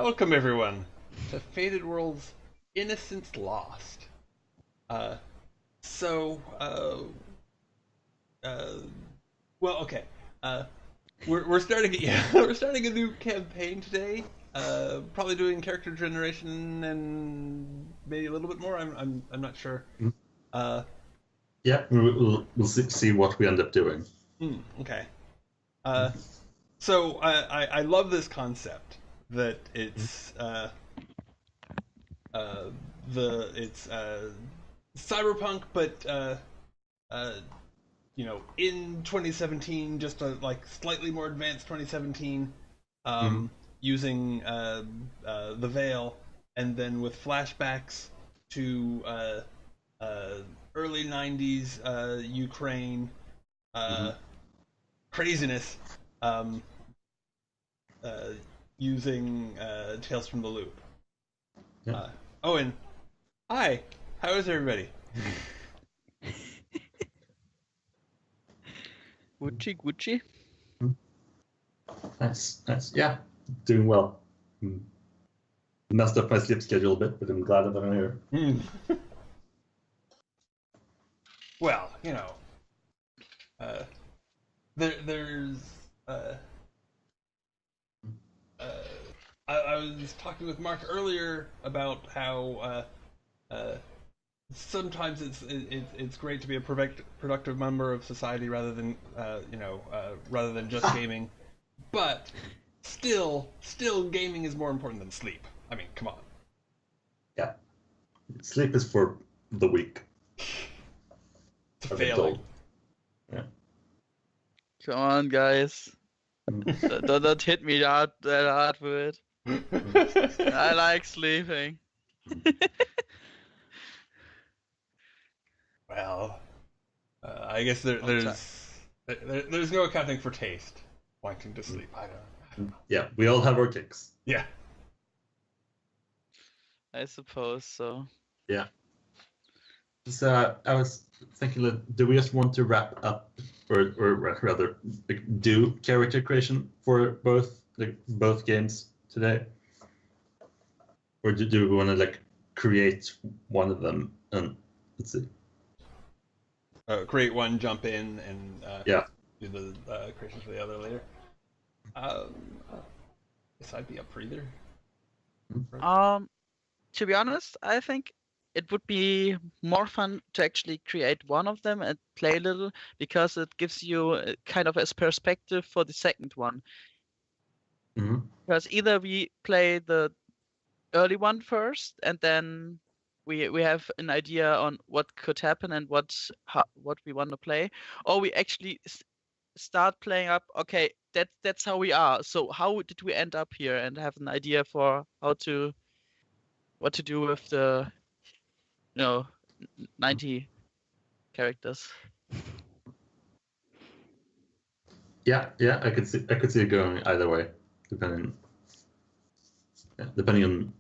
Welcome everyone to Faded World's Innocence Lost. Uh, so, uh, uh, well, okay. Uh, we're starting, yeah, we're starting a new campaign today. Probably doing character generation and maybe a little bit more. I'm not sure. Mm. Uh, Yeah, we'll see what we end up doing. okay. Uh, so I love this concept that uh, it's cyberpunk, but uh, in 2017, just a like slightly more advanced 2017, Mm-hmm. using the veil, and then with flashbacks to uh, early 90s Ukraine Mm-hmm. uh, craziness, um, uh, using Tales from the Loop. Yeah. Uh, Owen, hi. How is everybody? Gucci, Gucci. Mm. Nice, nice. Yeah, doing well. Messed up my sleep schedule a bit, but I'm glad that I'm here. Hmm. Well, uh, there's uh, uh, I was talking with Mark earlier about how sometimes it's great to be a productive member of society rather than rather than just gaming, but still gaming is more important than sleep. I mean, come on. Yeah, sleep is for the weak. It's I've been failing. told. Yeah. Come on, guys. Mm. Don't hit me that hard with it. I like sleeping. Well, I guess there's no accounting for taste. Wanting to sleep, I don't know. Yeah, we all have our kicks. Yeah. I suppose so. Yeah. So I was thinking, that, do we just want to wrap up, or rather, like, do character creation for both games today, or do we want to like create one of them and let's see? Create one, jump in, and Yeah. do the creation for the other later. Um, uh, guess I'd be up for either. Um, to be honest, I think it would be more fun to actually create one of them and play a little because it gives you kind of a perspective for the second one. Mm-hmm. Because either we play the early one first and then we have an idea on what could happen and what we want to play, or we actually start playing up. Okay, that's how we are. So how did we end up here and have an idea for what to do with the 90 characters. Yeah, I could see it going either way, depending on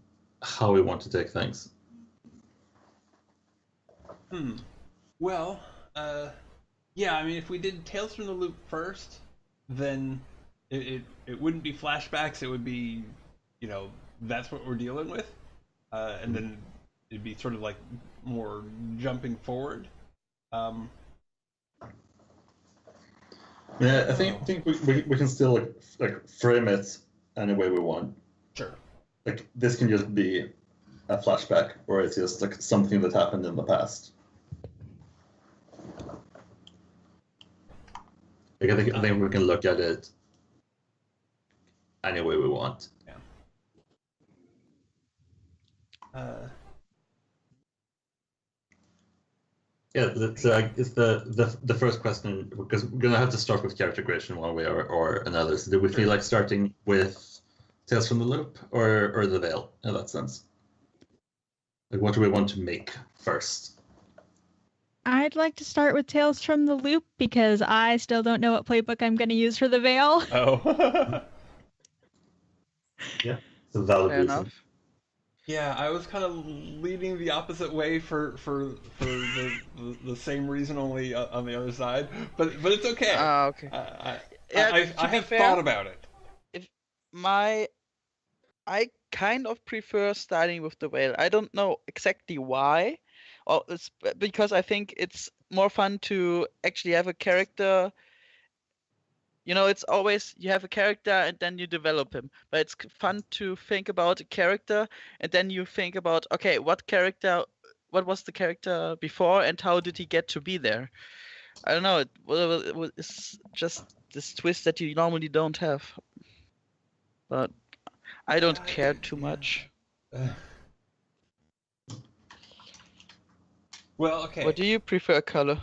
how we want to take things. Well, yeah. I mean, if we did Tales from the Loop first, then it wouldn't be flashbacks. It would be, that's what we're dealing with, and then it'd be sort of like more jumping forward. Um, Yeah, I think we can still like frame it any way we want. sure. Like this can just be a flashback, or it's just like something that happened in the past. Like I think we can look at it any way we want. Yeah. Uh, Yeah, so it's the first question, because we're gonna have to start with character creation one way or another. So do we feel like starting with Tales from the Loop or the Veil in that sense? Like what do we want to make first? I'd like to start with Tales from the Loop because I still don't know what playbook I'm going to use for the Veil. oh. Yeah, it's a valid Fair reason. enough. Yeah, I was kind of leaning the opposite way for the same reason, only on the other side. But it's okay. Okay. I Yeah, I, to I be have fair, thought about it. if my I kind of prefer starting with the whale. I don't know exactly why, or it's because I think it's more fun to actually have a character. It's always you have a character and then you develop him. But it's fun to think about a character and then you think about, okay, what was the character before and how did he get to be there? I don't know. It's just this twist that you normally don't have. But I don't care too much. Well, okay. What do you prefer color?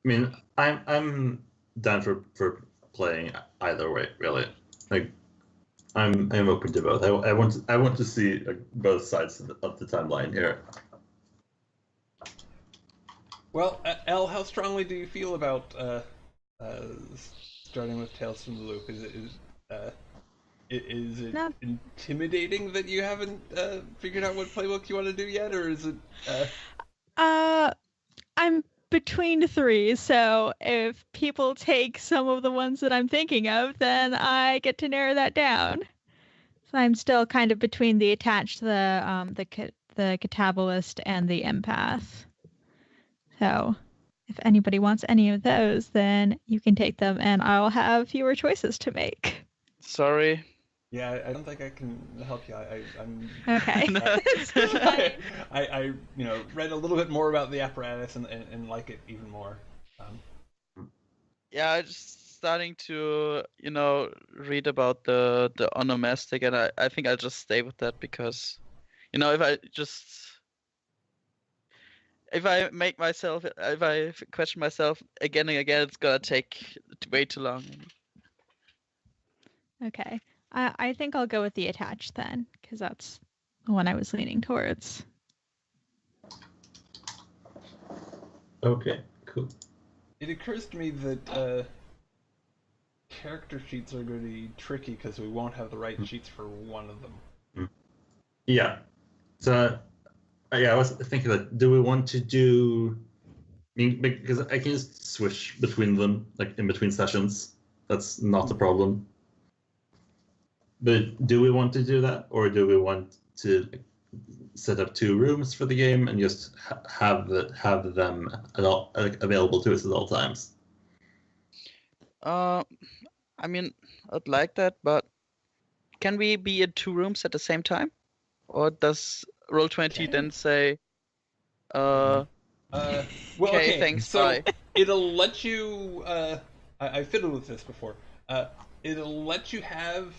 I mean, I'm down for playing either way, really. Like, I'm open to both. I want to see both sides of the timeline here. Well, Elle, how strongly do you feel about starting with Tales from the Loop? Is it No. intimidating that you haven't figured out what playbook you want to do yet, or is it? I'm between three, so if people take some of the ones that I'm thinking of, then I get to narrow that down. So I'm still kind of between the attached, the catabolist, and the empath. So if anybody wants any of those, then you can take them, and I'll have fewer choices to make. Sorry. Yeah, I don't think I can help you. I'm Okay. It's fine. I read a little bit more about the apparatus and like it even more. Yeah, I'm just starting to read about the onomastic, and I think I'll just stay with that because if I question myself again and again, it's gonna take way too long. Okay. I think I'll go with the attached then, because that's the one I was leaning towards. Okay, cool. It occurs to me that character sheets are going to be tricky because we won't have the right sheets for one of them. Yeah. So, I was thinking that, do we want to do? I mean, because I can just switch between them, like in between sessions. That's not a problem. But do we want to do that, or do we want to set up 2 rooms for the game and just have them available to us at all times? I mean, I'd like that, but can we be in 2 rooms at the same time, or does Roll20 then say, well, okay, thanks, so bye. it'll let you. I fiddled with this before. It'll let you have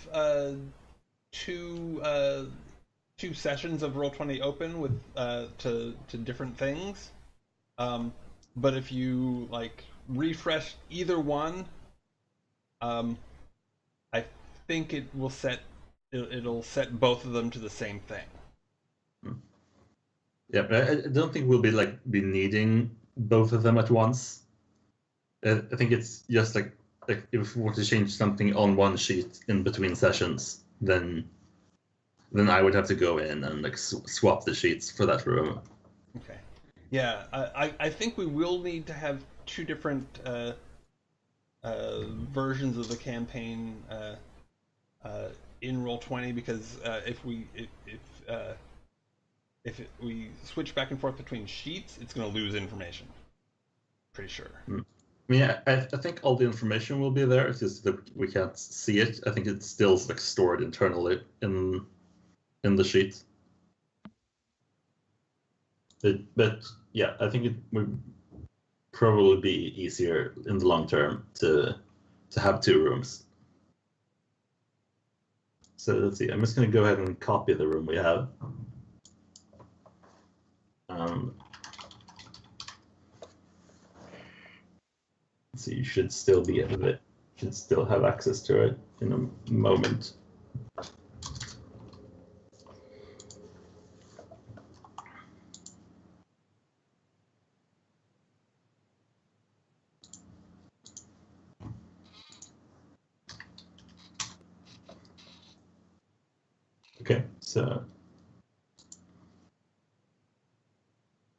two sessions of Roll20 open with to different things. But if you refresh either one, I think it'll set both of them to the same thing. Yeah, but I don't think we'll be needing both of them at once. I think it's just like if we want to change something on one sheet in between sessions, then I would have to go in and swap the sheets for that room. Okay. Yeah, I think we will need to have 2 different versions of the campaign in Roll20 because if we switch back and forth between sheets, it's going to lose information. Pretty sure. I mean, I think all the information will be there. It's just that we can't see it. I think it's still stored internally in the sheet. But yeah, I think it would probably be easier in the long term to have 2 rooms. So let's see. I'm just going to go ahead and copy the room we have. So you should still be out of it. Should still have access to it in a moment. Okay, so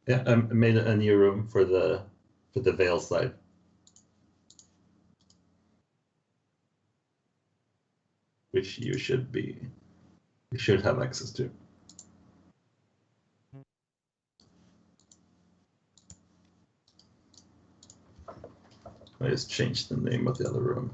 yeah, I made a new room for the veil side. Which you should be you should have access to. I just changed the name of the other room.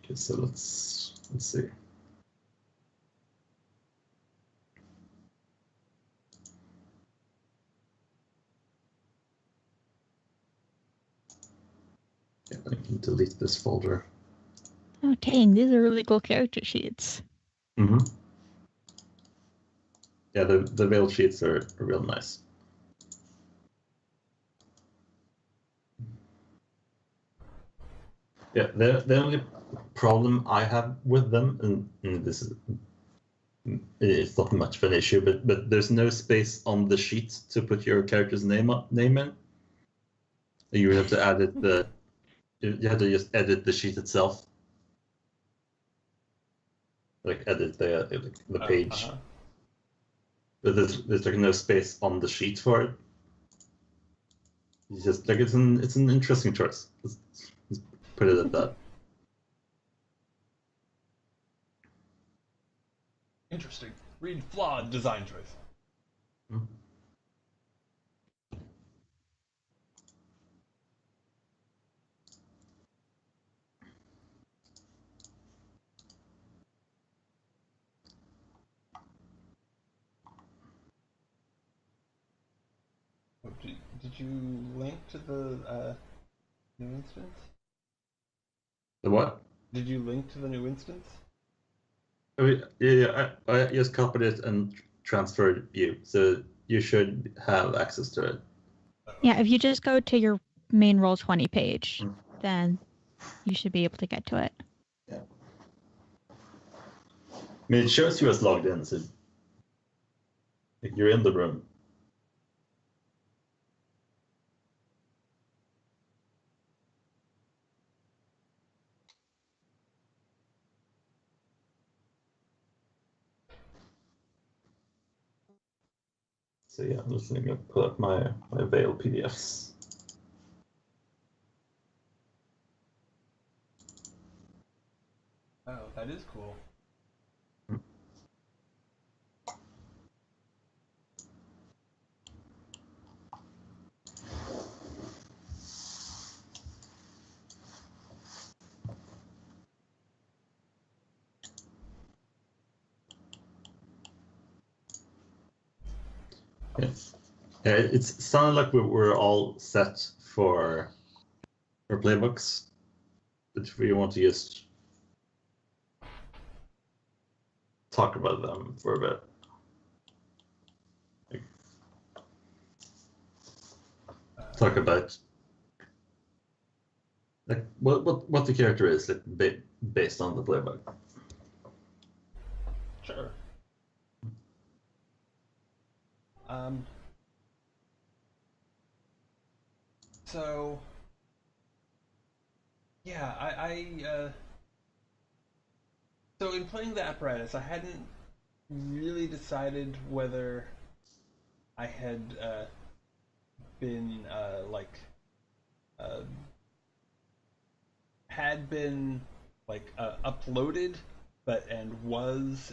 Okay, so let's see. Yeah, I can delete this folder. Oh, dang, these are really cool character sheets. Mm-hmm. Yeah, the veil sheets are real nice. Yeah, the only problem I have with them, and this is it's not much of an issue, but there's no space on the sheet to put your character's name in. You have to edit you have to just edit the sheet itself, like edit the page. Uh-huh. But there's like no space on the sheet for it. It's just like it's an interesting choice. Let's put it at that. Interesting. Read flawed design choice. Hmm. Oh, did you link to the new instance? The what? Did you link to the new instance? Oh, yeah, I just copied it and transferred you, so you should have access to it. Yeah, if you just go to your main Roll20 page, Mm. then you should be able to get to it. Yeah. I mean, it shows you as logged in, so you're in the room. So yeah, I'm just gonna pull up my Veil PDFs. Oh, that is cool. Yeah. It sounded like we were all set for playbooks, but if we want to just talk about them for a bit. Talk about like what the character is like based on the playbook. Sure. Um. So. Yeah, so in playing the apparatus, I hadn't really decided whether I had been uh, had been uploaded, and was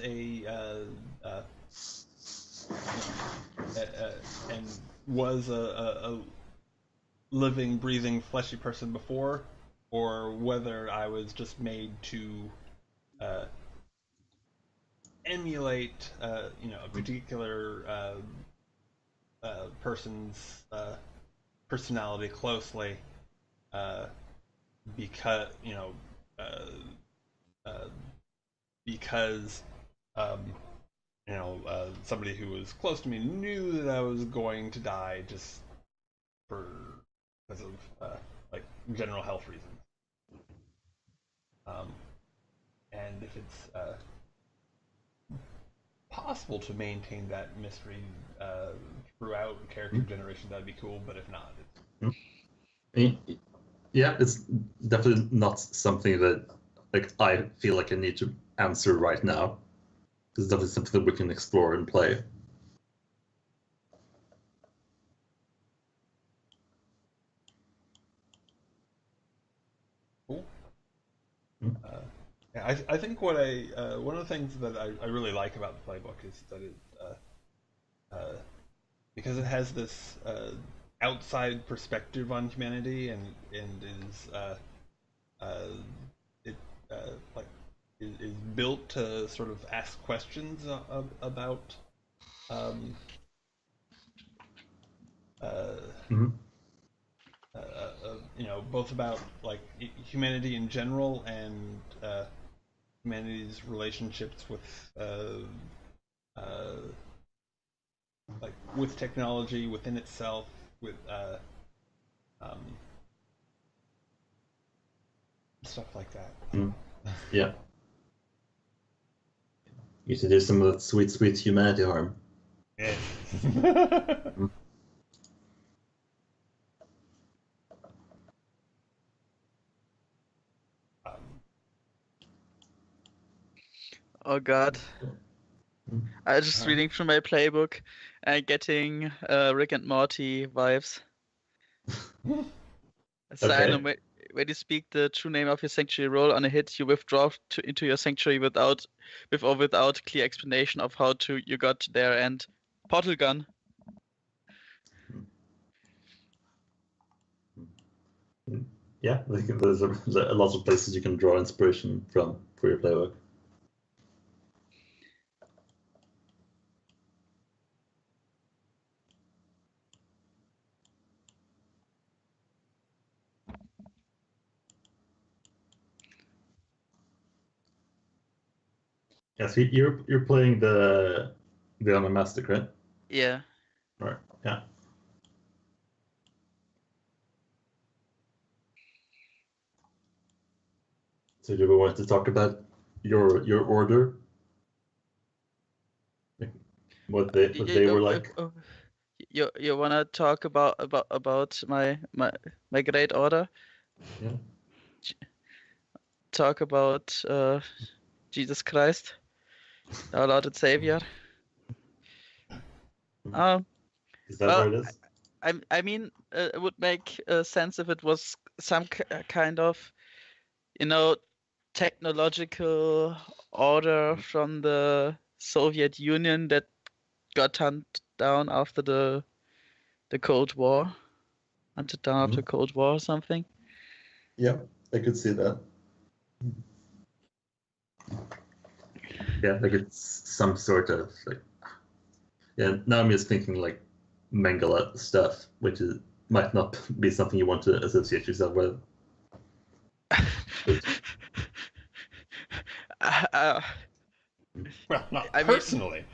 and was a living, breathing, fleshy person before, or whether I was just made to emulate, a particular person's personality closely, because uh, uh, because somebody who was close to me knew that I was going to die, just because of like general health reasons. And if it's possible to maintain that mystery throughout character generation, that'd be cool. But if not, yeah, it's definitely not something that like I feel like I need to answer right now. It's definitely something that we can explore and play. cool. Yeah, I think what one of the things that I really like about the playbook is that it because it has this outside perspective on humanity and is it like is built to sort of ask questions about both about like humanity in general and humanity's relationships with like with technology within itself, with stuff like that. Yeah. You should do some of that sweet, sweet humanity harm. Yes. Oh God. I was just reading through my playbook and getting Rick and Morty vibes. Asylum, when you speak the true name of your sanctuary roll on a hit, you withdraw into your sanctuary with or without clear explanation of how you got there, and portal gun. Yeah, I think there's a lot of places you can draw inspiration from for your playbook. Yes, you're playing the Unmasked, right? Yeah. Right. Yeah. So do we want to talk about your order? What they were like? You wanna talk about my great order? Yeah. Talk about Jesus Christ, our Lord and Savior. Is that what it is? I mean, it would make sense if it was some kind of, technological order from the Soviet Union that got hunted down after the Cold War, hunted down after the Cold War or something. Yeah, I could see that. Yeah, like it's some sort of like. Yeah, now I'm just thinking like Mengele stuff, which might not be something you want to associate yourself with. Well, not I mean- personally.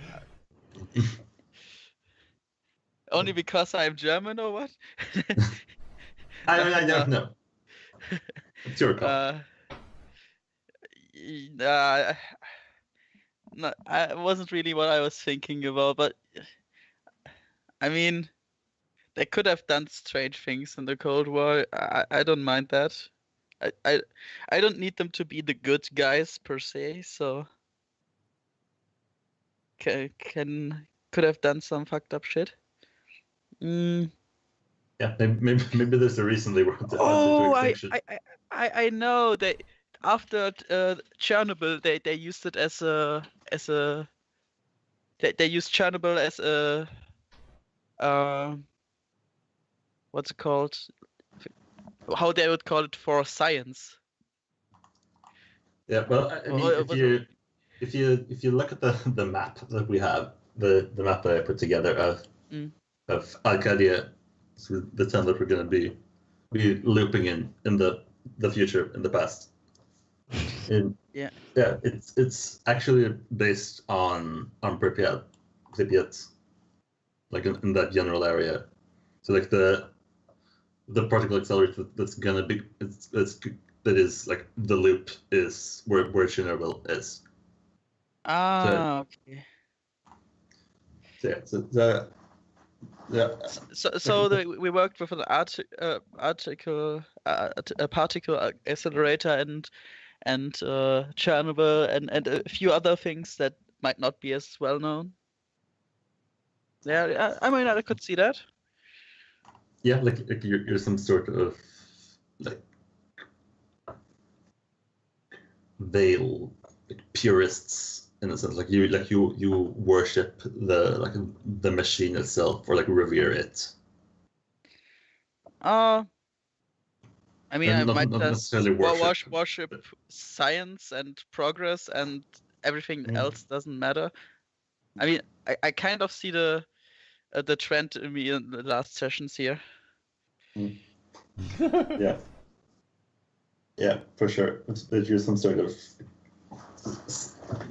Only because I'm German or what? I don't know. It's your call. No, it wasn't really what I was thinking about, but I mean, they could have done strange things in the Cold War. I don't mind that. I don't need them to be the good guys per se, so could have done some fucked up shit. Yeah, maybe there's a reason they were hunted to extinction. I know they after Chernobyl they used it as a they used Chernobyl as a what's it called? How they would call it for science. Yeah, well, I mean, if you look at the map that we have, the map that I put together of Arcadia, so the town that we're going to be looping in the future, in the past. Yeah, it's actually based on Pripyat, like in that general area. So like the the particle accelerator that's gonna be that is like the loop is where Chernobyl is. Okay. So yeah, We worked with an a particle accelerator and Chernobyl and a few other things that might not be as well known. Yeah, I mean, I could see that. yeah, like you're some sort of like veil, like purists in a sense. Like you worship the machine itself or like revere it. I mean, And I not might necessarily just worship. worship science and progress, and everything else doesn't matter. I mean, I kind of see the trend in me in the last sessions here. Yeah. Yeah, for sure. That you're some sort of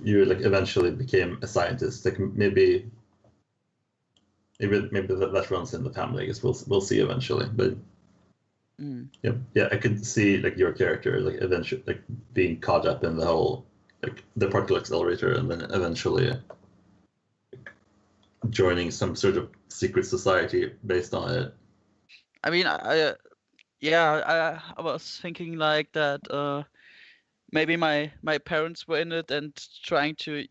you like eventually became a scientist. Like maybe that runs in the family. I guess we'll see eventually. But yeah, I could see like your character like eventually like being caught up in the whole like the particle accelerator and then eventually like, joining some sort of secret society based on it. I mean, I was thinking like that. Maybe my parents were in it and trying to,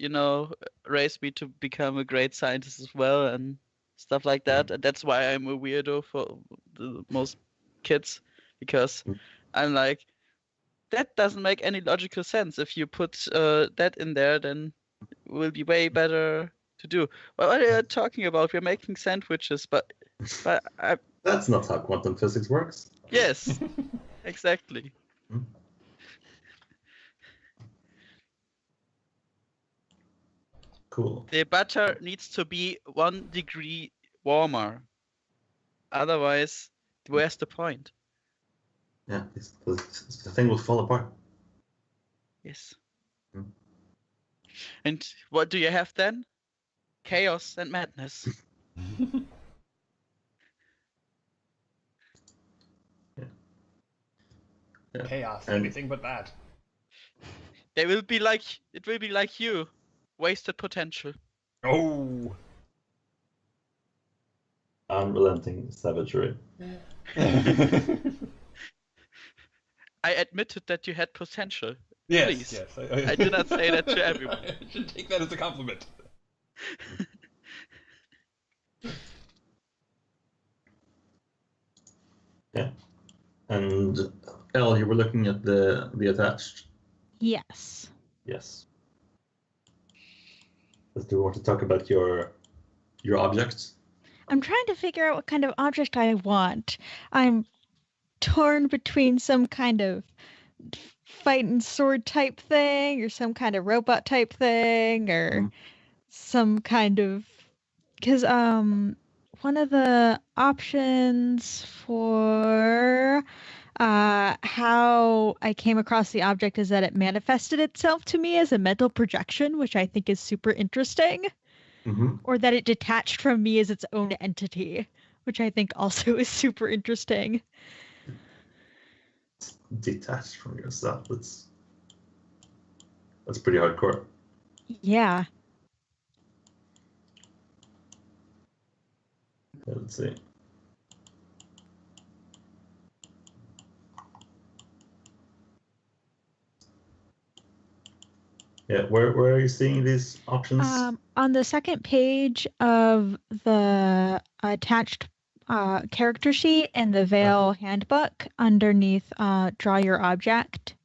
raise me to become a great scientist as well and stuff like that. And that's why I'm a weirdo for the most kids, because I'm like, that doesn't make any logical sense. If you put that in there, then it will be way better to do. Well, what are you talking about? We're making sandwiches, but That's not how quantum physics works. yes, exactly. Cool. The butter needs to be 1 degree warmer. Otherwise, where's the point? Yeah, the thing will fall apart. Yes. And what do you have then? Chaos and madness. Yeah. Chaos, anything but that. It will be like you. Wasted potential. Oh. Unrelenting savagery. I admitted that you had potential. Yes, Please. yes. I did not say that to everyone. I should take that as a compliment. Yeah. And Elle, you were looking at the attached. Yes. Yes. Do you want to talk about your objects? I'm trying to figure out what kind of object I want. I'm torn between some kind of fighting sword type thing or some kind of robot type thing or some kind of, because one of the options for how I came across the object is that it manifested itself to me as a mental projection, which I think is super interesting. Or that it detached from me as its own entity, which I think also is super interesting. Detached from yourself. That's pretty hardcore. Yeah. Let's see. Yeah, where are you seeing these options? On the second page of the attached character sheet in the Veil handbook, underneath draw your object.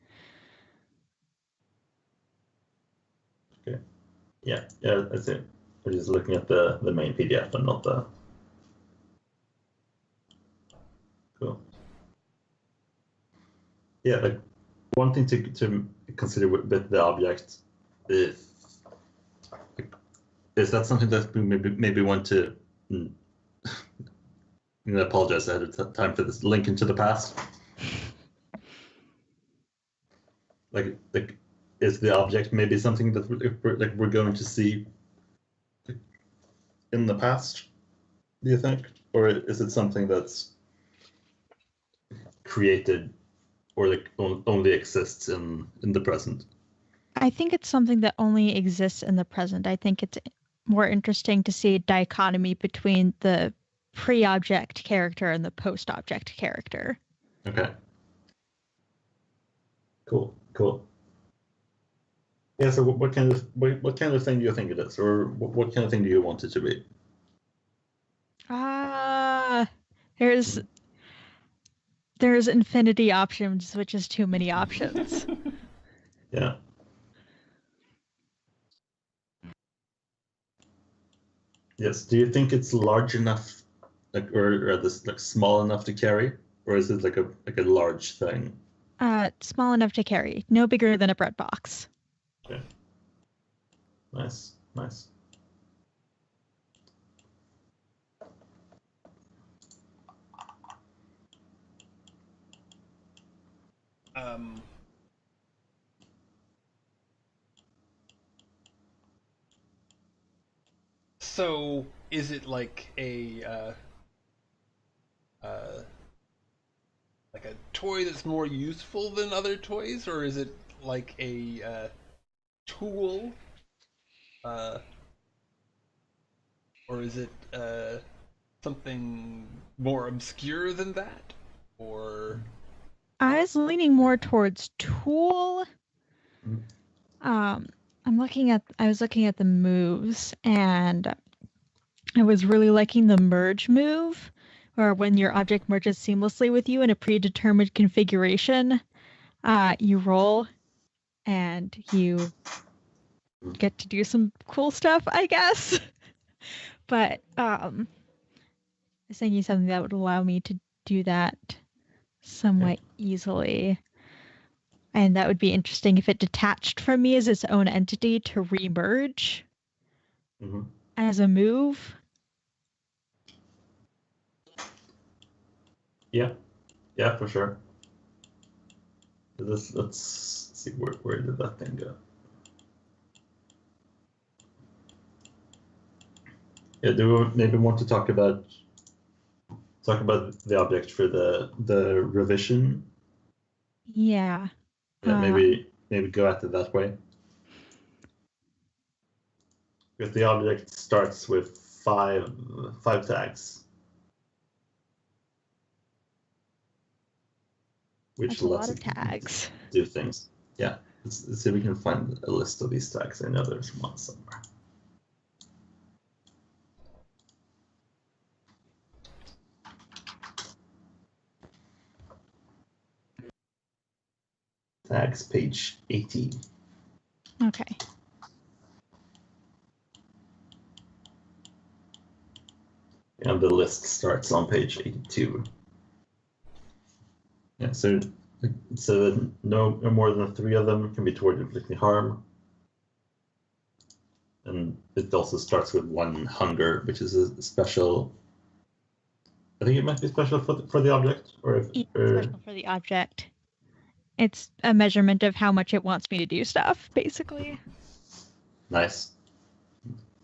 Okay. Yeah, I see. We're just looking at the main PDF and not the. Cool. Yeah, like one thing to consider with the object is that something that we maybe want to. I'm gonna apologize ahead of time for this. Link into the past. Like is the object maybe something that we're going to see in the past? Do you think, or is it something that's created or like only exists in the present? I think it's something that only exists in the present. I think it's more interesting to see a dichotomy between the pre-object character and the post-object character. Okay. Cool. Yeah. So what kind of thing do you think it is, or what kind of thing do you want it to be? There's infinity options, which is too many options. Yeah. Yes. Do you think it's large enough, like, or this like small enough to carry, or is it like a large thing? Small enough to carry, no bigger than a bread box. Okay. Nice. Um, so is it like like a toy that's more useful than other toys, or is it like a tool, uh, or is it something more obscure than that, or? I was leaning more towards tool. Mm. I was looking at the moves, and I was really liking the merge move, or when your object merges seamlessly with you in a predetermined configuration, you roll and you get to do some cool stuff, I guess. But I was thinking something that would allow me to do that somewhat easily. And that would be interesting if it detached from me as its own entity to remerge as a move. Yeah, for sure. Let's see where did that thing go? Yeah, do we maybe want to talk about the object for the revision? Yeah. Yeah, maybe go at it that way. Because the object starts with five tags, which lets it tags. do things. Yeah, let's see if we can find a list of these tags. I know there's one somewhere. Tags, page 18. Okay. And the list starts on page 82. Yeah, so no more than 3 of them can be toward inflicting harm. And it also starts with 1 hunger, which is a special. I think it might be special for the object, Special for the object. It's a measurement of how much it wants me to do stuff, basically. Nice.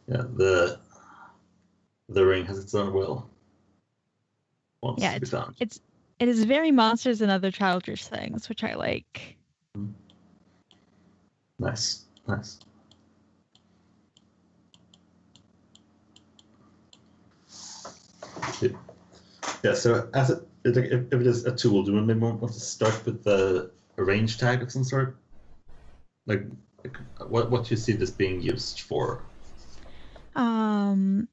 Yeah, the ring has its own will. Yeah, it is very Monsters and Other Childish Things, which I like. Nice. Yeah, so if it is a tool, do we maybe want to start with a range tag of some sort? Like what do you see this being used for? When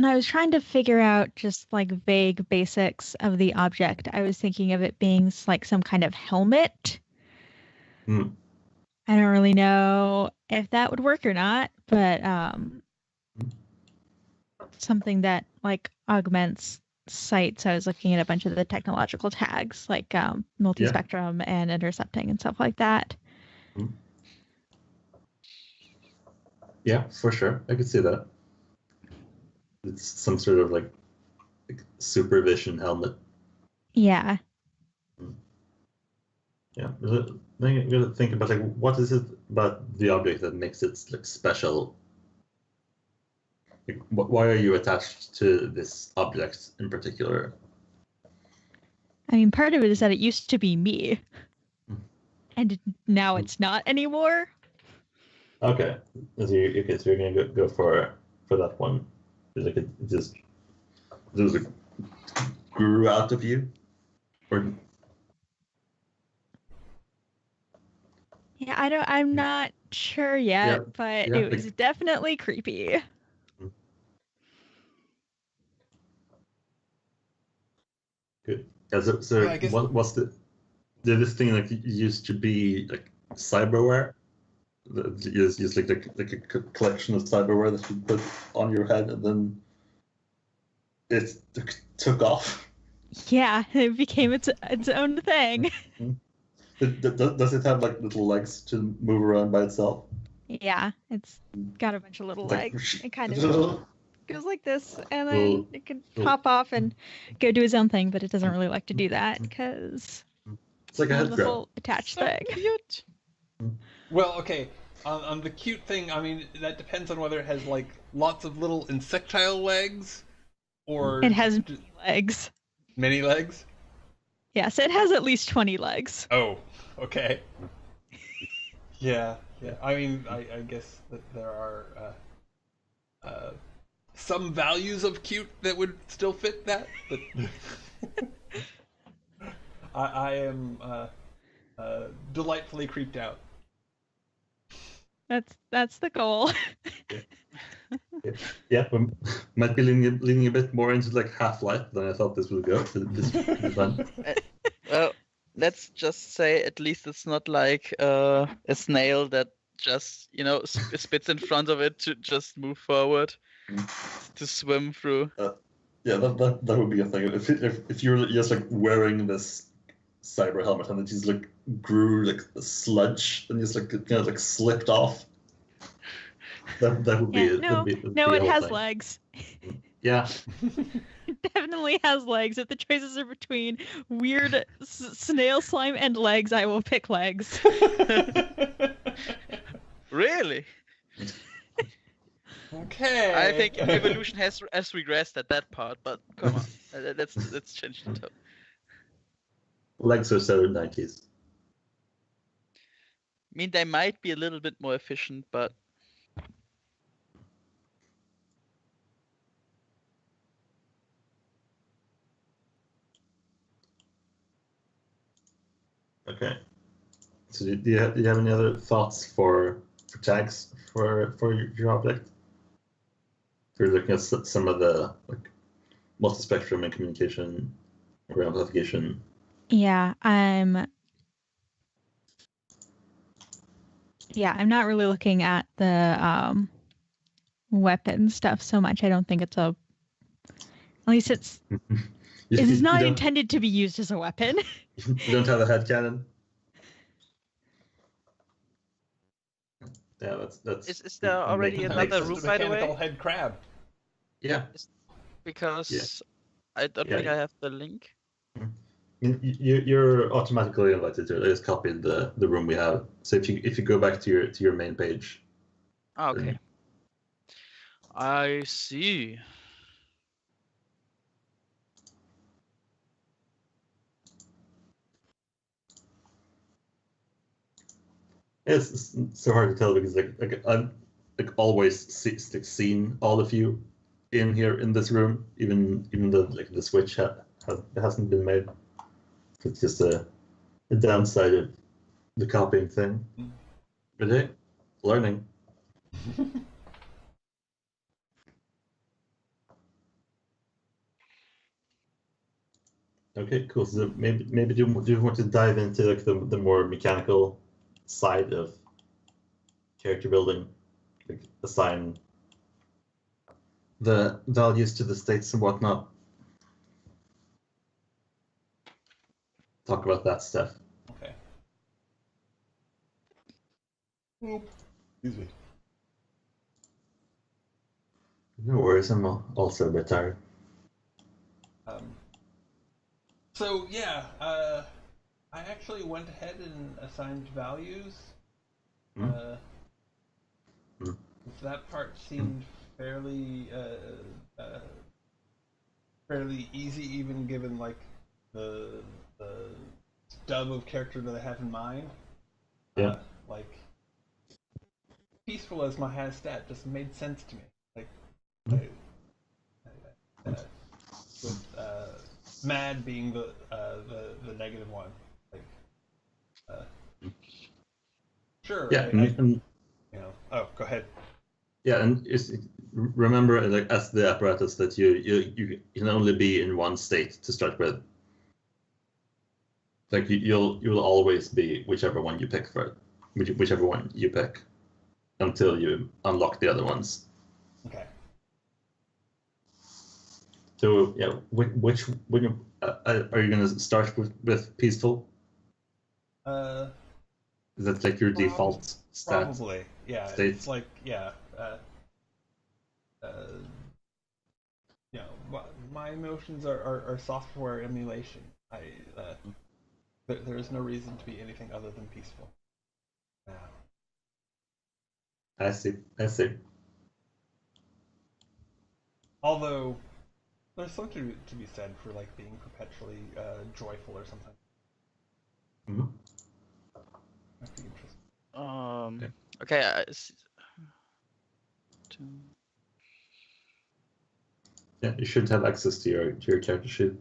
I was trying to figure out just like vague basics of the object, I was thinking of it being like some kind of helmet. I don't really know if that would work or not, but something that like augments sight. So I was looking at a bunch of the technological tags like multispectrum and intercepting and stuff like that. Yeah, for sure. I could see that. It's some sort of like supervision helmet. Yeah. Yeah. Then you gotta think about like what is it about the object that makes it like special? Why are you attached to this object in particular? I mean, part of it is that it used to be me, and now it's not anymore. Okay, so you're gonna go for that one. Like it just grew out of you, or Yeah, I'm not sure yet, but yeah, it was definitely creepy. good. So Yeah, I guess- what's did this thing like used to be like cyberware? Just like a collection of cyberware that you put on your head, and then it took off. Yeah, it became its own thing. Does it have like little legs to move around by itself? Yeah, it's got a bunch of little Like, legs. It kind of goes like this, and then Cool. it can Cool. hop off and go do his own thing, but it doesn't really like to do that because It's like a head the grab. whole attached So thing. cute. Well, okay. On the cute thing, I mean, that depends on whether it has like lots of little insectile legs, or It has many legs. many legs. Yes, it has at least 20 legs. Oh, okay. Yeah. I mean, I guess that there are some values of cute that would still fit that, but I am delightfully creeped out. That's the goal. Yeah, we might be leaning a bit more into like Half-Life than I thought this would go. This could be fun. Well, let's just say at least it's not like a snail that just spits in front of it to just move forward, to swim through. Yeah, that would be a thing. If you're just like wearing this cyber helmet and it just like grew like a sludge and just like kind of like slipped off. That would be Yeah, it. no, would no, be a it whole has thing. legs. Yeah. It definitely has legs. If the choices are between weird snail slime and legs, I will pick legs. Really? Okay. I think evolution has regressed at that part, but come on, let's change the tone. Legs are so 90s. I mean, they might be a little bit more efficient, but Okay. So do you have any other thoughts for tags for your object? If you're looking at some of the like multispectrum and communication or amplification. Yeah, I'm not really looking at the weapon stuff so much. I don't think it's at least it's not intended to be used as a weapon. You don't have a head cannon. Yeah, that's. is there already another room, by the way? Mechanical head crab. Yeah. Because I don't think I have the link. You're automatically invited to it. I just copied the room we have. So if you go back to your main page. Okay. I see. It's so hard to tell because like I've like always seen all of you in here in this room, even though like the switch hasn't been made. It's just a downside of the copying thing. But hey, learning. Okay, cool. So maybe do you want to dive into like the more mechanical side of character building, like assign the values to the states and whatnot. Talk about that stuff. Okay. Oop. Excuse me. No worries, I'm also a bit tired. So yeah, I actually went ahead and assigned values. That part seemed fairly fairly easy, even given like the stub of character that I have in mind. Yeah. Like peaceful as my high stat just made sense to me. Like with mad being the negative one. Like sure. Yeah, and you know. Oh, go ahead. yeah, and remember, like as the apparatus, that you can only be in one state to start with. Like you'll always be whichever one you pick for it, whichever one you pick, until you unlock the other ones. Okay. So yeah, which are you gonna start with peaceful? Is that like your default stat? Probably, yeah. State? It's like, yeah. You know, my emotions are software emulation. There is no reason to be anything other than peaceful. Now, I see. I see. although there's something to be said for like being perpetually joyful or something. Mm-hmm. That'd be interesting. Okay. Yeah, you should have access to your character sheet.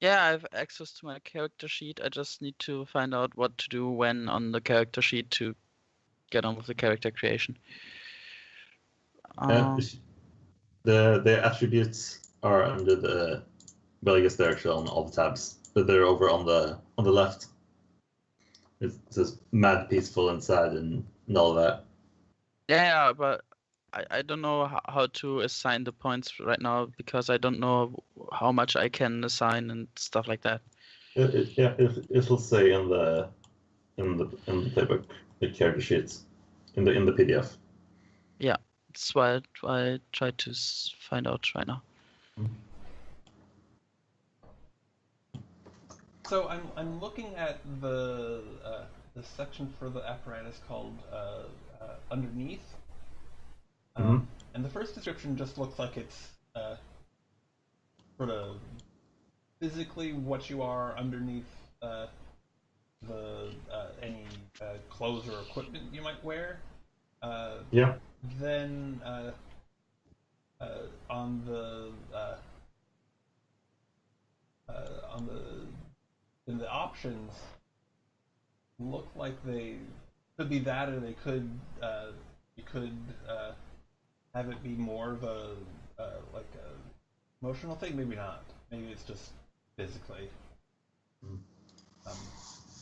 Yeah, I have access to my character sheet. I just need to find out what to do when on the character sheet to get on with the character creation. The attributes are under the, well, I guess they're actually on all the tabs, but they're over on the left. It says mad, peaceful, and sad, and all of that. Yeah, but I don't know how to assign the points right now because I don't know how much I can assign and stuff like that. It'll say in the playbook, the character sheets, in the PDF. Yeah, that's why I try to find out right now. So I'm looking at the section for the apparatus called underneath, and the first description just looks like it's sort of physically what you are underneath the any clothes or equipment you might wear. Yeah. Then on the in the options look like they could be that, or they could you could have it be more of a like a emotional thing. Maybe not. Maybe it's just physically.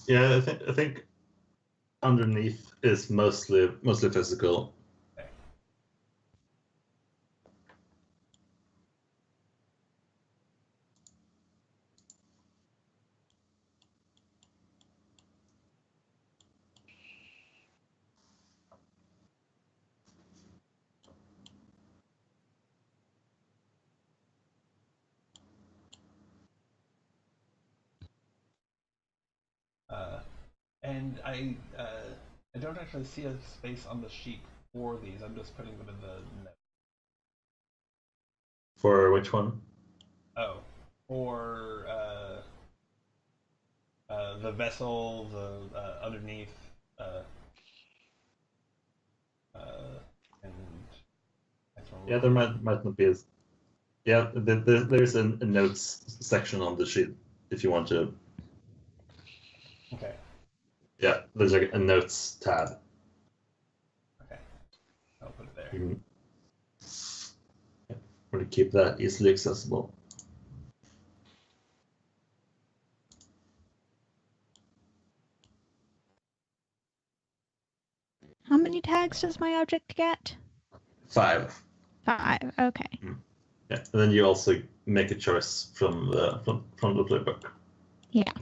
Yeah, I think underneath is mostly physical. Okay. And I don't actually see a space on the sheet for these. I'm just putting them in the note. For which one? Oh, for the vessel, the underneath, and Yeah, there might not be as. Yeah, there's a notes section on the sheet if you want to. okay. Yeah, there's like a notes tab. Okay, I'll put it there. Yeah, want to keep that easily accessible. How many tags does my object get? 5. 5. Okay. Yeah, and then you also make a choice from the playbook. Yeah.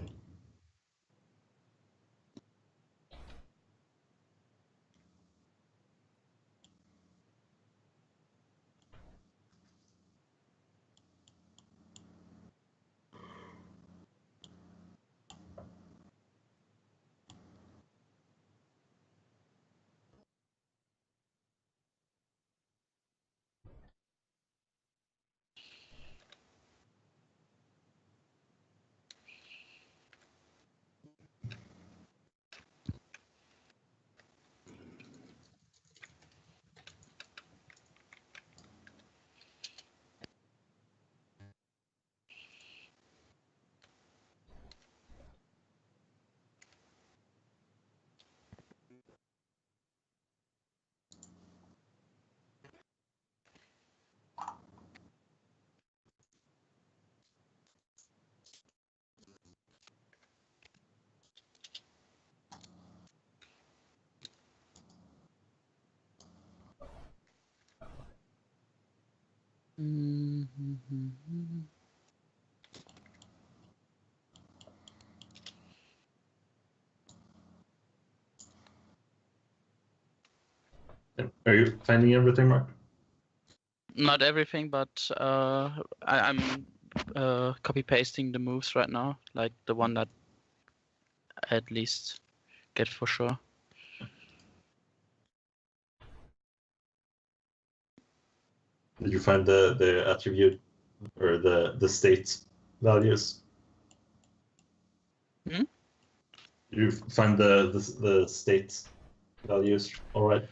Are you finding everything, Mark? Not everything, but I'm copy pasting the moves right now, like the one that I at least get for sure. Did you find the attribute or the state values? Hmm? You find the state values all right?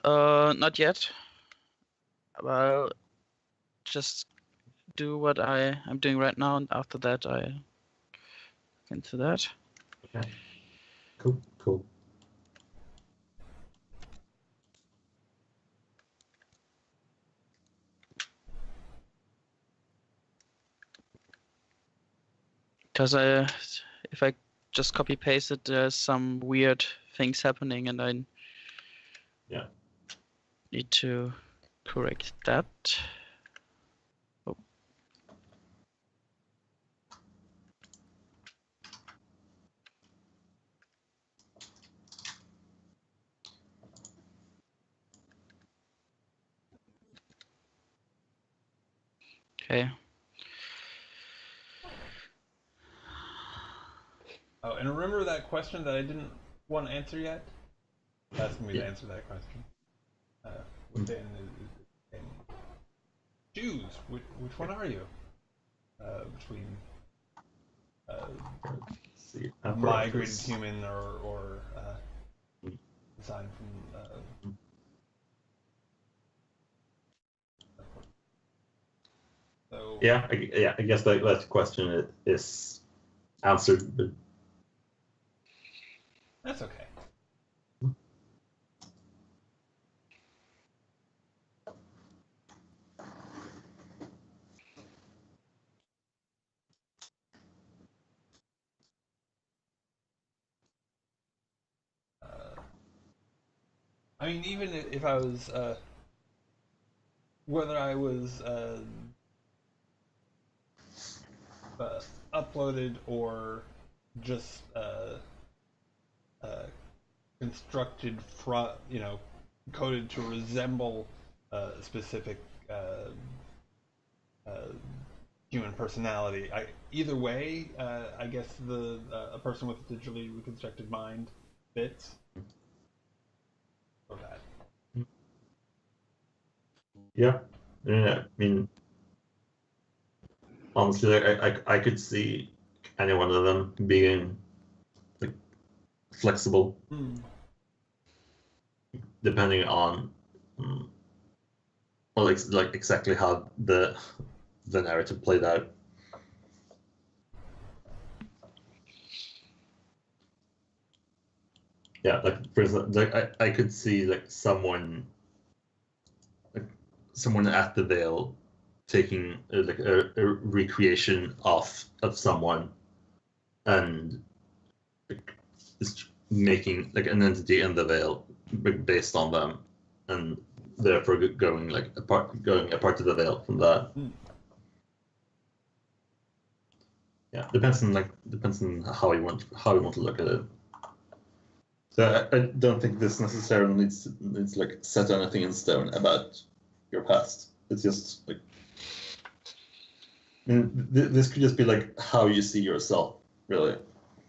Not yet. Well, just do what I'm doing right now, and after that I look into that. Okay. Cool. Because if I just copy paste it, there's some weird things happening, and I need to correct that. Oh. Okay. Oh, and remember that question that I didn't want to answer yet? Asking me to answer that question. Within is choose which one are you? Between See, migrated human or designed from. So yeah, I guess that question is answered, but that's okay. I mean, even if I was, whether I was uploaded or just constructed from, coded to resemble a specific human personality. Either way, I guess a person with a digitally reconstructed mind fits. For that. yeah. I mean, honestly, I could see any one of them being like flexible, depending on well, like exactly how the narrative played out. Yeah, like for example, like I could see like someone at the Veil taking like a recreation of someone and like, just making like an entity in the Veil based on them, and therefore going apart of the Veil from that. Yeah, depends on how you want to look at it. So I don't think this necessarily needs like set anything in stone about your past. It's just like this could just be like how you see yourself, really.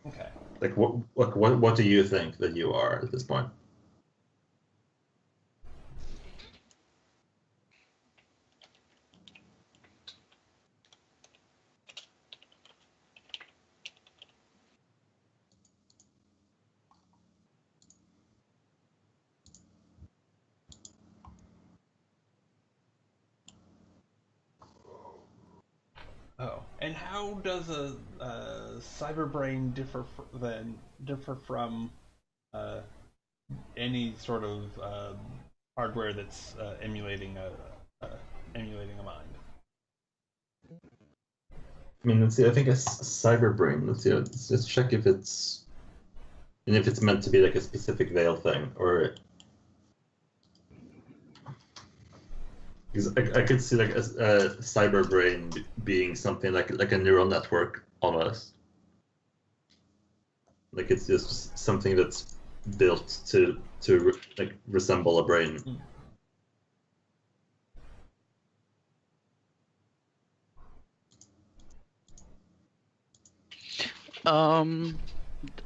Okay. Like what do you think that you are at this point? Oh, and how does a cyber brain differ from any sort of hardware that's emulating a mind? I mean, let's see. I think a cyber brain. Let's see. Let's just check if it's meant to be like a specific Veil thing, or because I could see like a cyber brain being something like a neural network almost. Like it's just something that's built to like resemble a brain.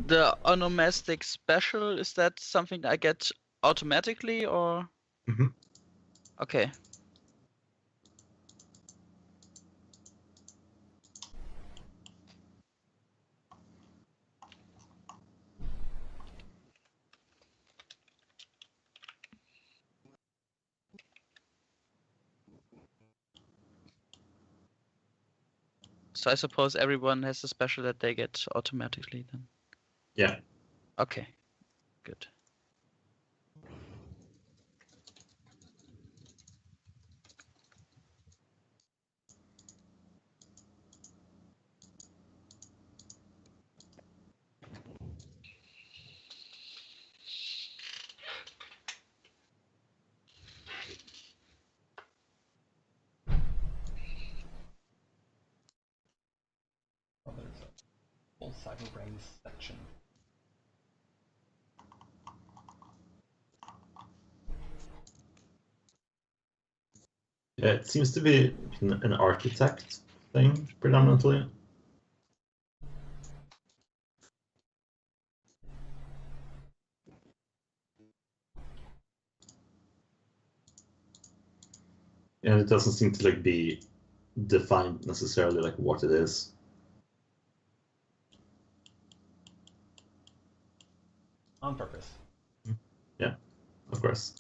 The onomastic special, is that something I get automatically or? Mhm. Okay. So I suppose everyone has a special that they get automatically then. Yeah. Okay, good. Oh, there's a full cyber brains section. Yeah, it seems to be an architect thing predominantly. And it doesn't seem to like be defined necessarily like what it is. On purpose. Yeah, of course.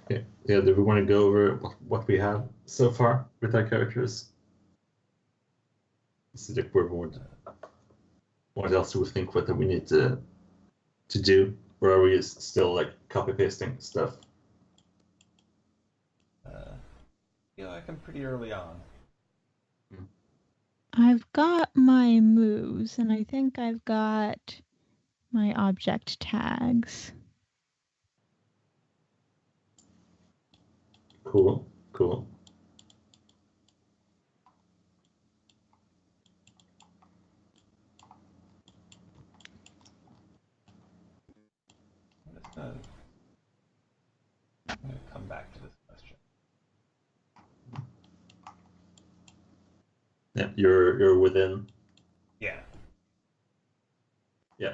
Okay. Yeah, do we want to go over what we have so far with our characters? See like what else do we think that we need to do? Or are we still like copy pasting stuff? Feel like I'm pretty early on. I've got my moves, and I think I've got my object tags. Cool, cool. I'm gonna come back to this question. Yeah, you're within. Yeah. Yeah.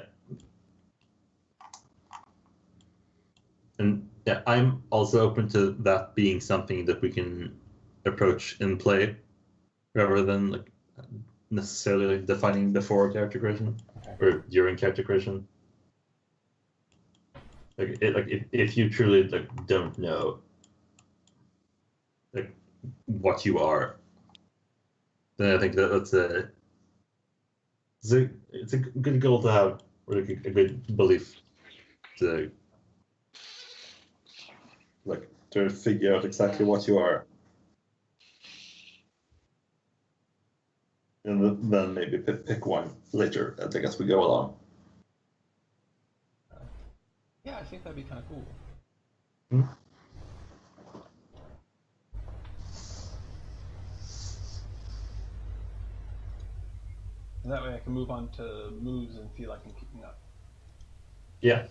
And yeah, I'm also open to that being something that we can approach in play rather than like necessarily like defining before character creation or during character creation. Like if you truly like don't know like what you are, then I think that's it's a good goal to have, or like a good belief to like to figure out exactly what you are, and then maybe pick one later. I think as we go along. Yeah, I think that'd be kind of cool. Hmm? And that way I can move on to moves and feel like I'm keeping up. Yeah.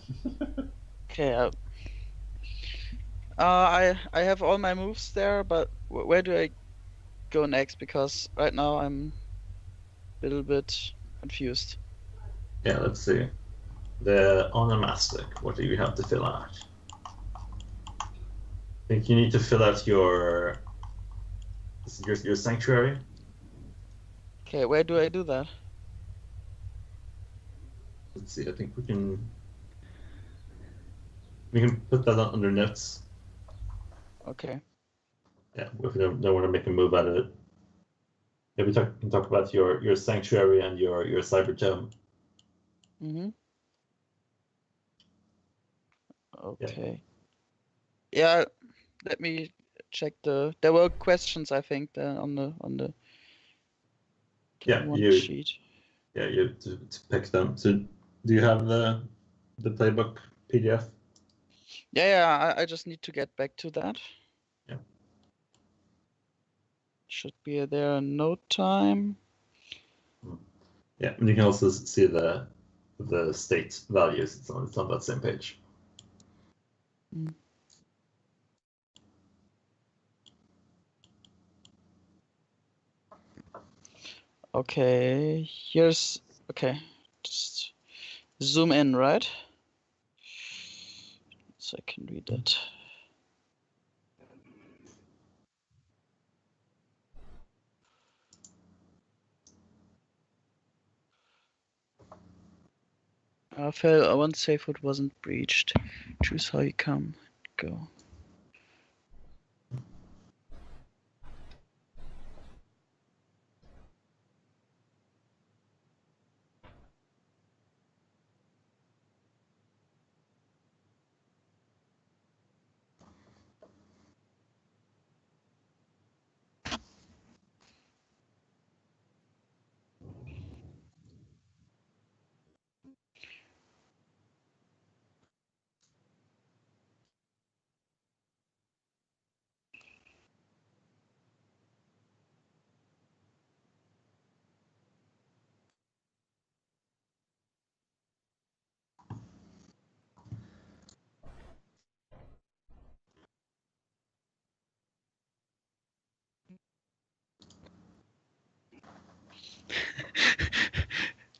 Okay. I have all my moves there, but where do I go next? Because right now I'm a little bit confused. Yeah. Let's see. The onomastic. What do you have to fill out? I think you need to fill out your sanctuary. Okay, where do I do that? Let's see. I think we can put that under notes. Okay. Yeah, if we don't want to make a move out of it. we can talk about your sanctuary and your cyber tome. Mm-hmm. Okay. Yeah, let me check there were questions, I think, on the one sheet. Yeah, you to pick them. So do you have the playbook PDF? Yeah, I just need to get back to that. Yeah. Should be there in no time. Yeah, and you can also see the state values. It's on that same page. Mm. Okay, okay. Just zoom in, right? So I can read that. I won't say if it wasn't breached. Choose how you come. Go.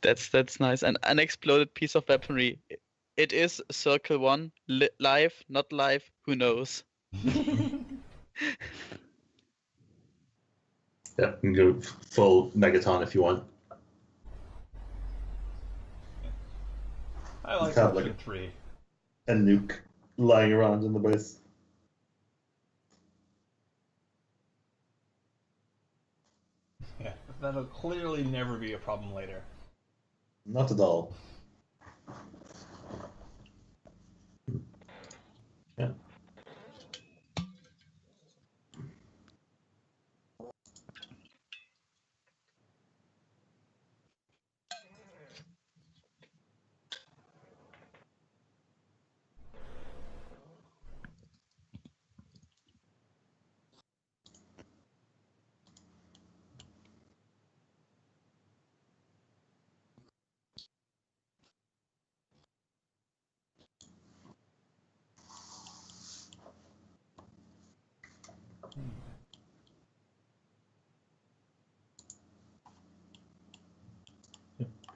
That's nice. An unexploded piece of weaponry. It is Circle 1. Live, not live, who knows? Yeah, you can go full Megaton if you want. I like Have, option 3. A nuke lying around in the base. Yeah, that'll clearly never be a problem later. Not at all. Yeah.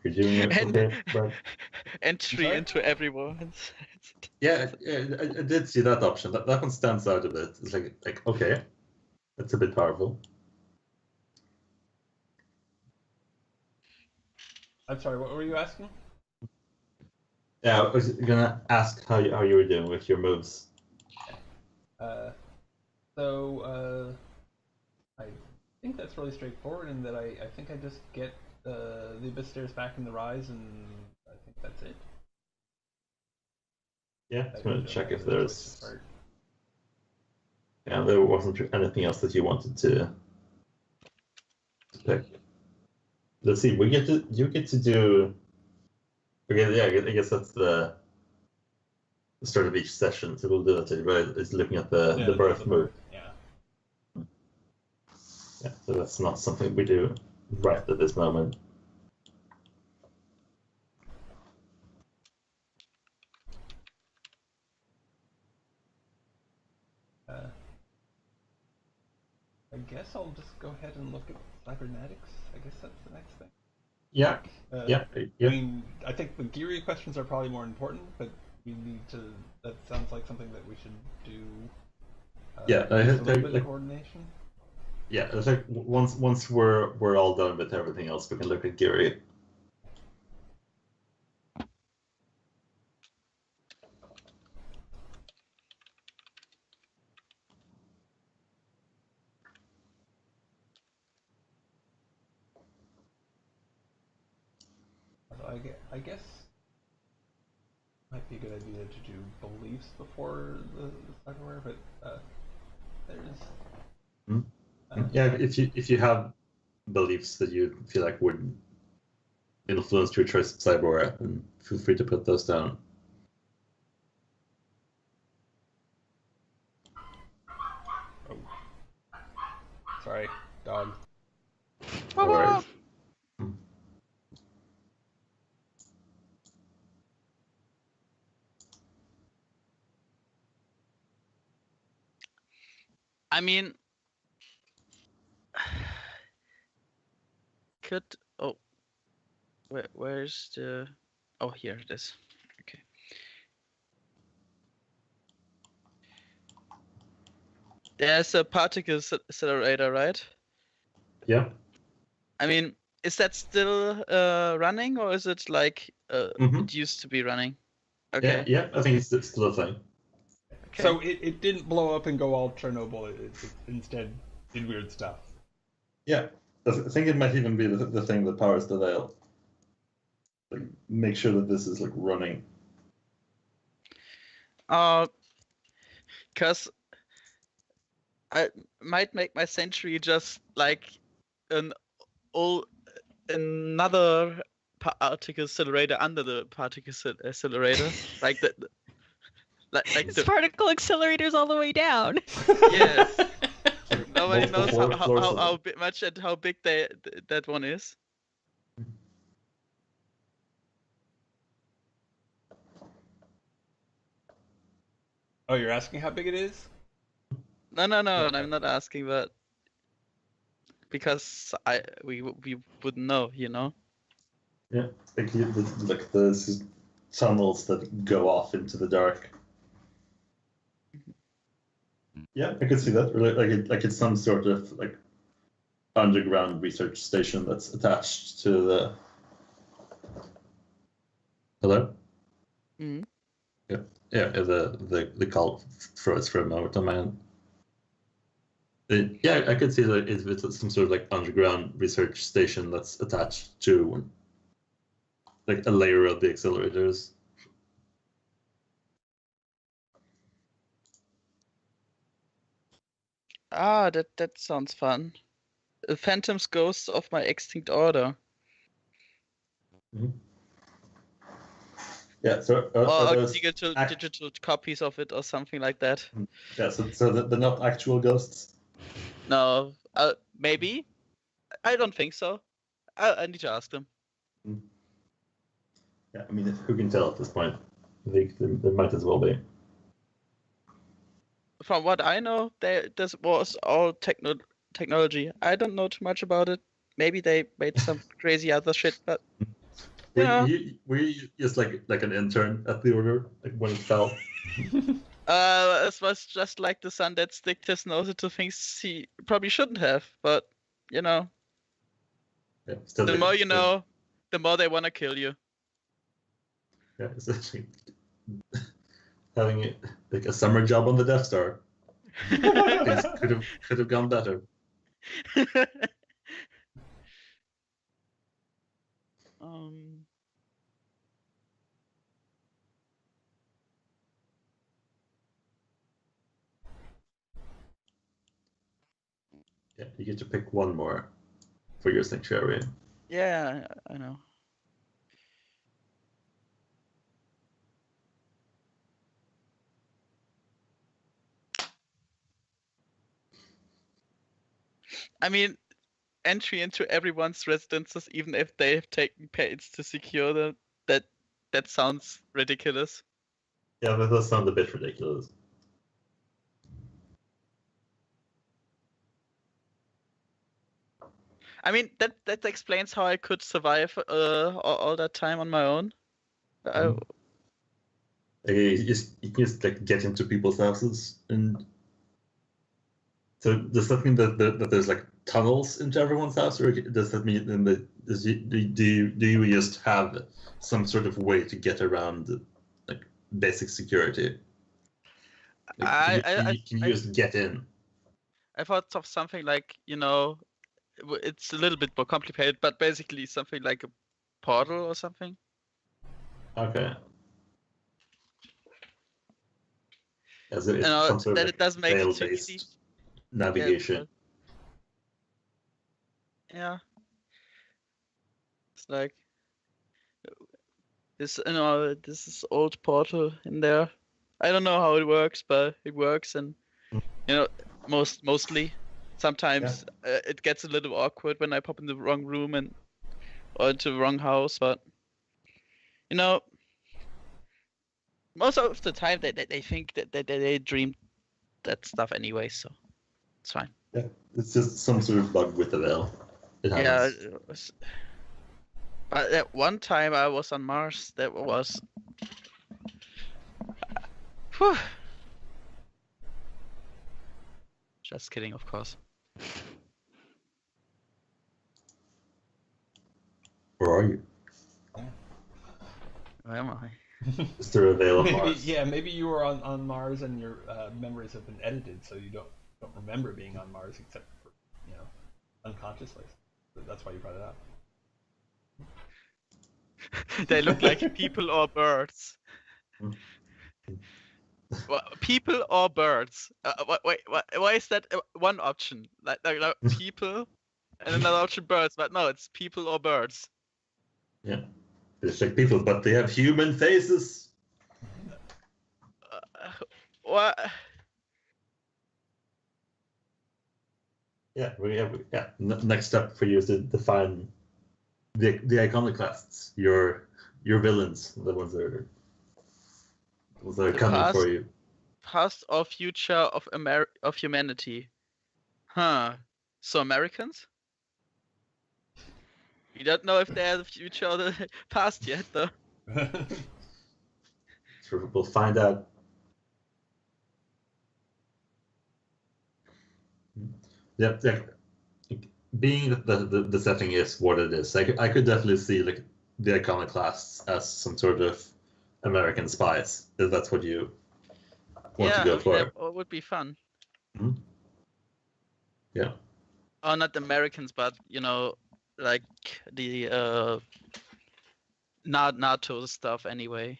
You're doing it okay, Brad? Entry into everyone. Yeah, I did see that option. That one stands out a bit. It's like okay, that's a bit powerful. I'm sorry, what were you asking? Yeah, I was gonna ask how you were doing with your moves. I think that's really straightforward in that I think I just get the Abyss Stairs back in the Rise, and I think that's it. Yeah, just gonna check if the there's. part. Yeah, there wasn't anything else that you wanted to pick. Let's see. You get to do. Okay, yeah, I guess that's the start of each session. So we'll do that today, right? It's looking at the birth move. Yeah. Yeah, so that's not something we do right at this moment. I guess I'll just go ahead and look at cybernetics. I guess that's the next thing. Yeah. Yeah. I mean, I think the Geary questions are probably more important, but we need to. That sounds like something that we should do. Yeah, a little bit of coordination. Yeah, it's like once we're all done with everything else, we can look at Geary. I guess might be a good idea to do beliefs before the cyberware, but there's yeah, if you have beliefs that you feel like would influence your choice of cyberware, then feel free to put those down. oh, sorry, dog. No worries. I mean, where's the? Oh, here it is. Okay. There's a particle accelerator, right? Yeah. I mean, is that still running, or is it like it used to be running? Okay. Yeah, I think it's still a thing. Okay. So it didn't blow up and go all Chernobyl. It instead did weird stuff. Yeah, I think it might even be the thing that powers the veil. Like, make sure that this is like running. Because I might make my century just like another particle accelerator under the particle accelerator, like the It's particle accelerators all the way down. Yes. Nobody knows Multiple how much and how big that one is. Oh, you're asking how big it is? No, I'm not asking, but because we wouldn't know, you know. Yeah, like the tunnels that go off into the dark. Yeah, I could see that. Like it's some sort of like underground research station that's attached to the. Hello. Mm-hmm. Yeah. The call froze for a moment on my end. Yeah, I could see that it's some sort of like underground research station that's attached to like a layer of the accelerators. Ah, that sounds fun. Phantom's Ghosts of My Extinct Order. Mm-hmm. Yeah, so Or those digital copies of it or something like that. Yeah, so they're not actual ghosts? No, maybe. I don't think so. I need to ask them. Yeah, I mean, who can tell at this point? I think there might as well be. From what I know, this was all technology. I don't know too much about it. Maybe they made some crazy other shit, but Were you just like an intern at the order, like when it fell? It was just like the son that sticked his nose into things he probably shouldn't have. But you know, Yeah, the more you know, the more they want to kill you. Yeah, essentially having like a summer job on the Death Star. Things could have gone better. Yeah, you get to pick one more for your sanctuary. Yeah, I know. I mean, entry into everyone's residences, even if they have taken pains to secure them, that sounds ridiculous. Yeah, that does sound a bit ridiculous. I mean, that explains how I could survive all that time on my own. You just like get into people's houses, and so does that mean that there's like tunnels into everyone's house, or does that mean that do you just have some sort of way to get around like basic security? Like, can you just get in? I thought of something like, you know, it's a little bit more complicated, but basically something like a portal or something. Okay. As it's You know, some sort that of it doesn't make it too fail-based easy. navigation. Yeah. It's like this, you know, this is old Portal in there. I don't know how it works, but it works, and you know, mostly. Sometimes it gets a little awkward when I pop in the wrong room or into the wrong house, but you know, most of the time they think that they dream that stuff anyway, so it's fine. Yeah, it's just some sort of bug with the veil. It Yeah, happens. but that one time I was on Mars, that was. Whew. Just kidding, of course. Where are you? Where am I? Is there a veil on Maybe, Mars? yeah, maybe you were on Mars and your memories have been edited, so you don't remember being on Mars except for, you know, unconsciously. So that's why you brought it up. They look like people or birds. Well, people or birds? Wait, why is that one option? Like people, and another option birds. But no, it's people or birds. Yeah. It's like people, but they have human faces. What? Yeah, next step for you is to define the iconoclasts, your villains, the ones that are coming for you. Past or future of humanity? Huh? So Americans? We don't know if they're the future or the past yet, though. Sure, we'll find out. Yeah. Being that the setting is what it is, I could definitely see like the iconoclasts as some sort of American spies, if that's what you want to go for. That would be fun. Mm-hmm. Yeah. Oh, not Americans, but you know, like the NATO stuff anyway.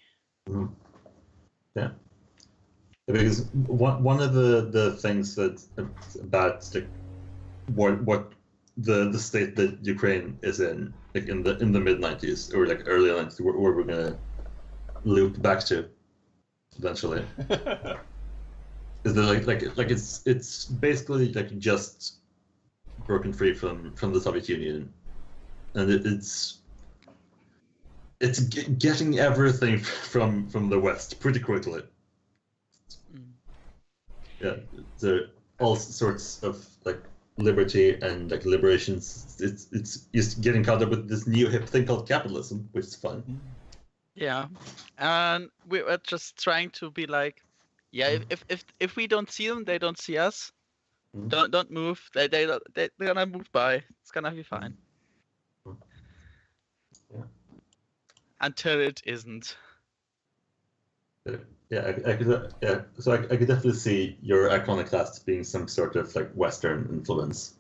Mm-hmm. Yeah. Because one of the things that about like what the state that Ukraine is in, like in the mid-90s or like early 90s, where we're gonna loop back to eventually, is that like it's basically like just broken free from the Soviet Union, and it's getting everything from the West pretty quickly. Yeah, there are all sorts of like liberty and like liberations. It's just getting caught up with this new hip thing called capitalism, which is fun. Yeah, and we were just trying to be like, yeah, if we don't see them, they don't see us. Don't move. They're gonna move by. It's gonna be fine. Yeah. Until it isn't. Yeah, I could. Yeah, so I could definitely see your iconoclast being some sort of like Western influence,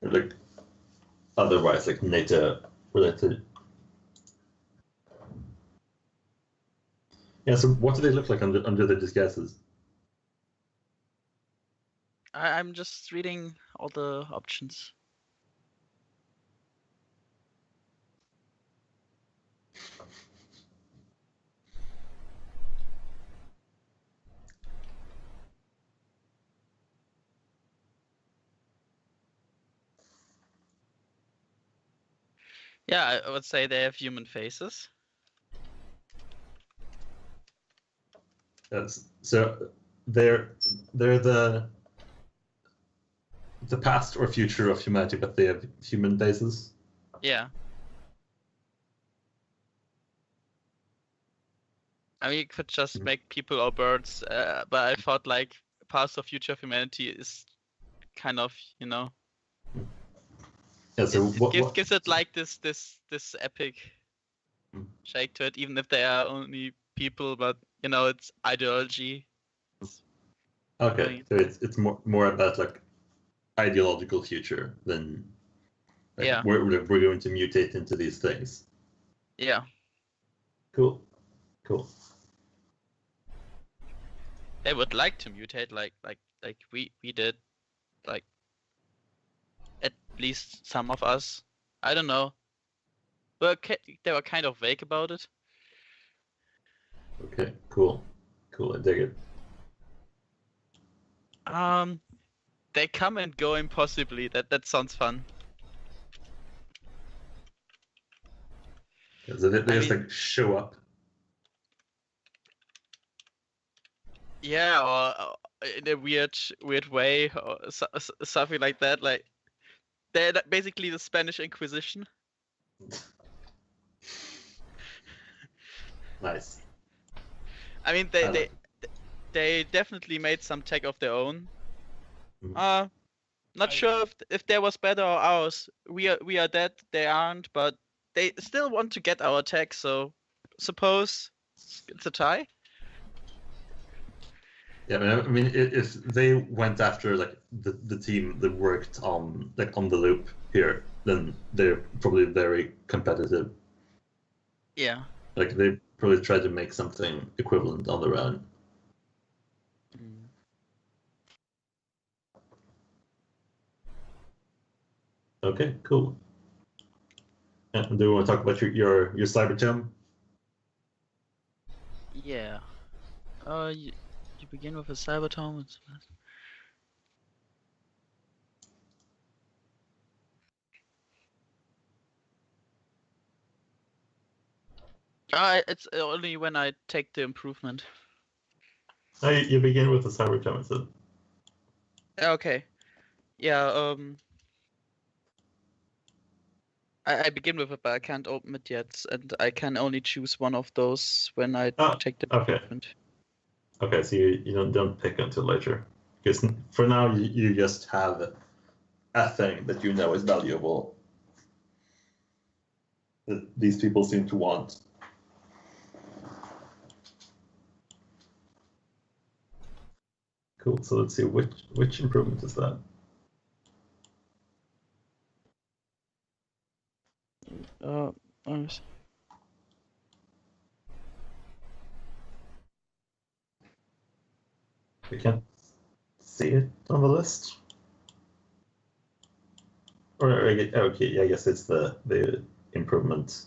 or like otherwise like NATO related. Yeah. So what do they look like under the disguises? I'm just reading all the options. Yeah, I would say they have human faces. So they're the past or future of humanity, but they have human faces. Yeah. I mean, you could just make people or birds, but I thought like past or future of humanity is kind of, you know. Yeah. So it gives it like this epic shake to it, even if they are only people, but you know, it's ideology. Okay, so it's more about like ideological future than like, yeah. we're going to mutate into these things. Yeah. Cool. They would like to mutate like we did, like at least some of us. I don't know. But they were kind of vague about it. Okay, cool. I dig it. They come and go impossibly. That sounds fun. So they just like show up. Yeah, or in a weird way, or something like that. Like they're basically the Spanish Inquisition. Nice. I mean, they definitely made some tech of their own. Not sure if there was better or ours. We are dead. They aren't, but they still want to get our tech. So suppose it's a tie. Yeah, I mean, if they went after like the team that worked on on the loop here, then they're probably very competitive. Yeah. Like they probably tried to make something equivalent on their own. Okay, cool. And do you want to talk about your cybertome? Yeah. You begin with a cybertome. It's only when I take the improvement. Oh, you begin with a cybertome, so. Okay. Yeah. I begin with it, but I can't open it yet, and I can only choose one of those when I take the improvement. Okay, so you don't pick until later, because for now you just have a thing that you know is valuable that these people seem to want. Cool. So let's see which improvement is that. We can't see it on the list. Or okay, I guess it's the improvement.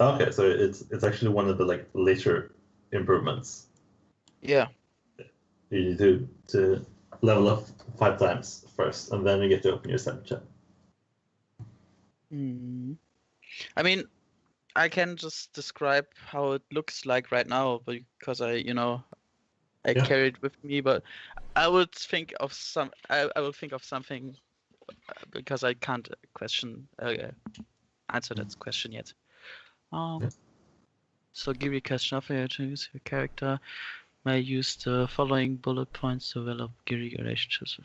Okay, so it's actually one of the like later improvements. Yeah. You need to level up 5 times first, and then you get to open your cybertome. I mean, I can just describe how it looks like right now because I carry it with me, but I would think of I will think of something because I can't answer that question yet. So give you a question of your choose your character may use the following bullet points to develop geary relationships.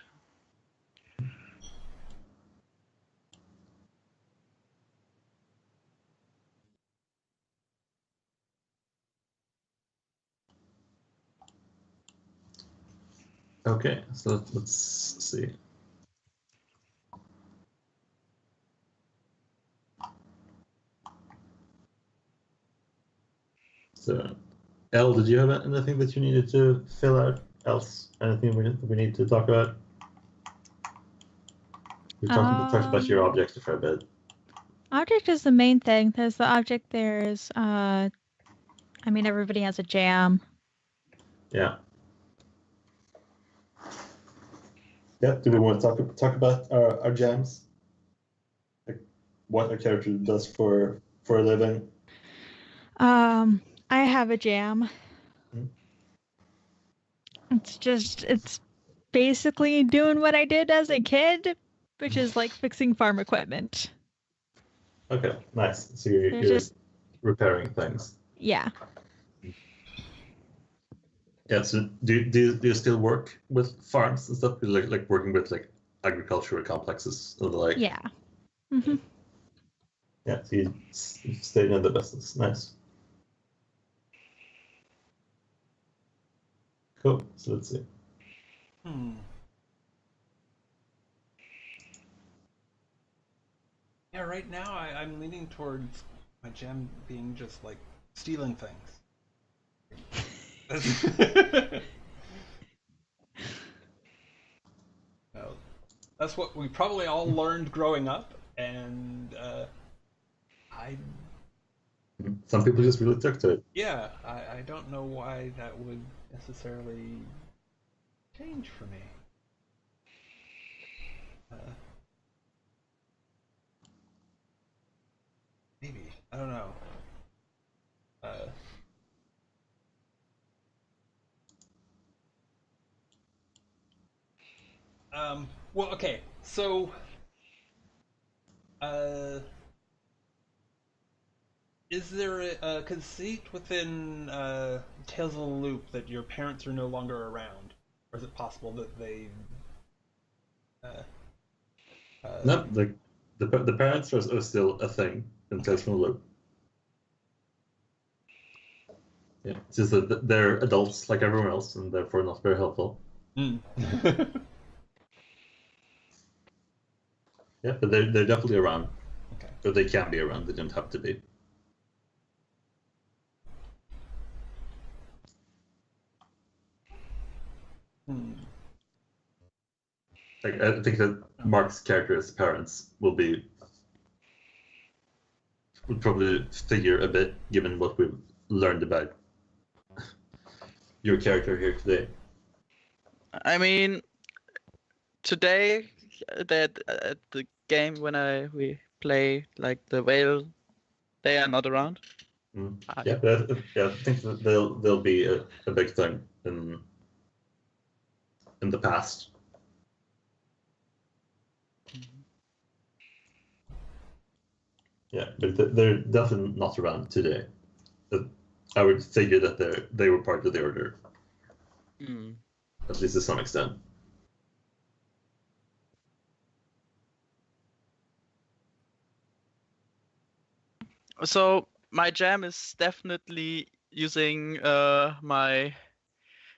Okay, so let's see. So, Elle, did you have anything that you needed to fill out? Else, anything we need to talk about? We talked about your object a fair bit. Object is the main thing. There's the object. There's I mean, everybody has a jam. Yeah. Yeah. Do we want to talk about our jams? Like what a character does for a living? I have a jam. It's basically doing what I did as a kid, which is like fixing farm equipment. Okay, nice. So you're just repairing things. Yeah. Yeah. So do you still work with farms and stuff? Like working with like agricultural complexes and the like. Yeah. Mm-hmm. Yeah. So you stayed in the business. Nice. Cool. So let's see. Yeah, right now I'm leaning towards my gem being just like stealing things. No, that's what we probably all learned growing up, and I Some people just really took to it. yeah, I don't know why that would necessarily change for me. Maybe I don't know. Uh, well, okay, so uh, is there a conceit within Tales of the Loop that your parents are no longer around, or is it possible that they? Uh, No, the parents are still a thing in Okay. Tales from the Loop. Yeah, it's just that they're adults like everyone else, and therefore not very helpful. mm. Yeah, but they're definitely around. Okay. Or they can be around. They don't have to be. Hmm. Like I think that Mark's character's parents would probably figure a bit given what we've learned about your character here today. I mean, today that at the game when we play like the whale, they are not around. Yeah, I think that they'll be a big thing in the past. Yeah, but they're definitely not around today. But I would figure that they were part of the order, Mm. at least to some extent. So my jam is definitely using my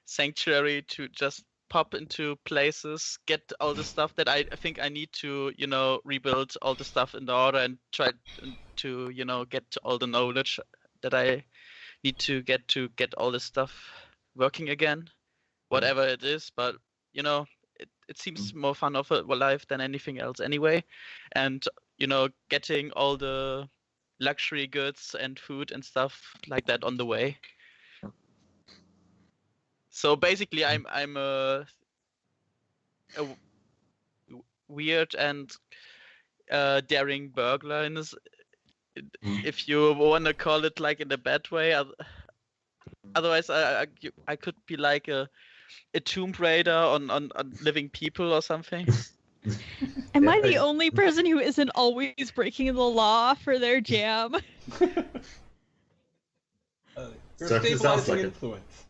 sanctuary to just pop into places, get all the stuff that I think I need to, rebuild all the stuff in the order and try to, get to all the knowledge that I need to get all this stuff working again, whatever it is. But it seems more fun of a life than anything else anyway, and getting all the luxury goods and food and stuff like that on the way. So basically, I'm a weird and daring burglar in this, if you want to call it like in a bad way. Otherwise, I could be like a Tomb Raider on living people or something. Am I the only person who isn't always breaking the law for their jam? You're a Certainly sounds stabilizing like it. influence.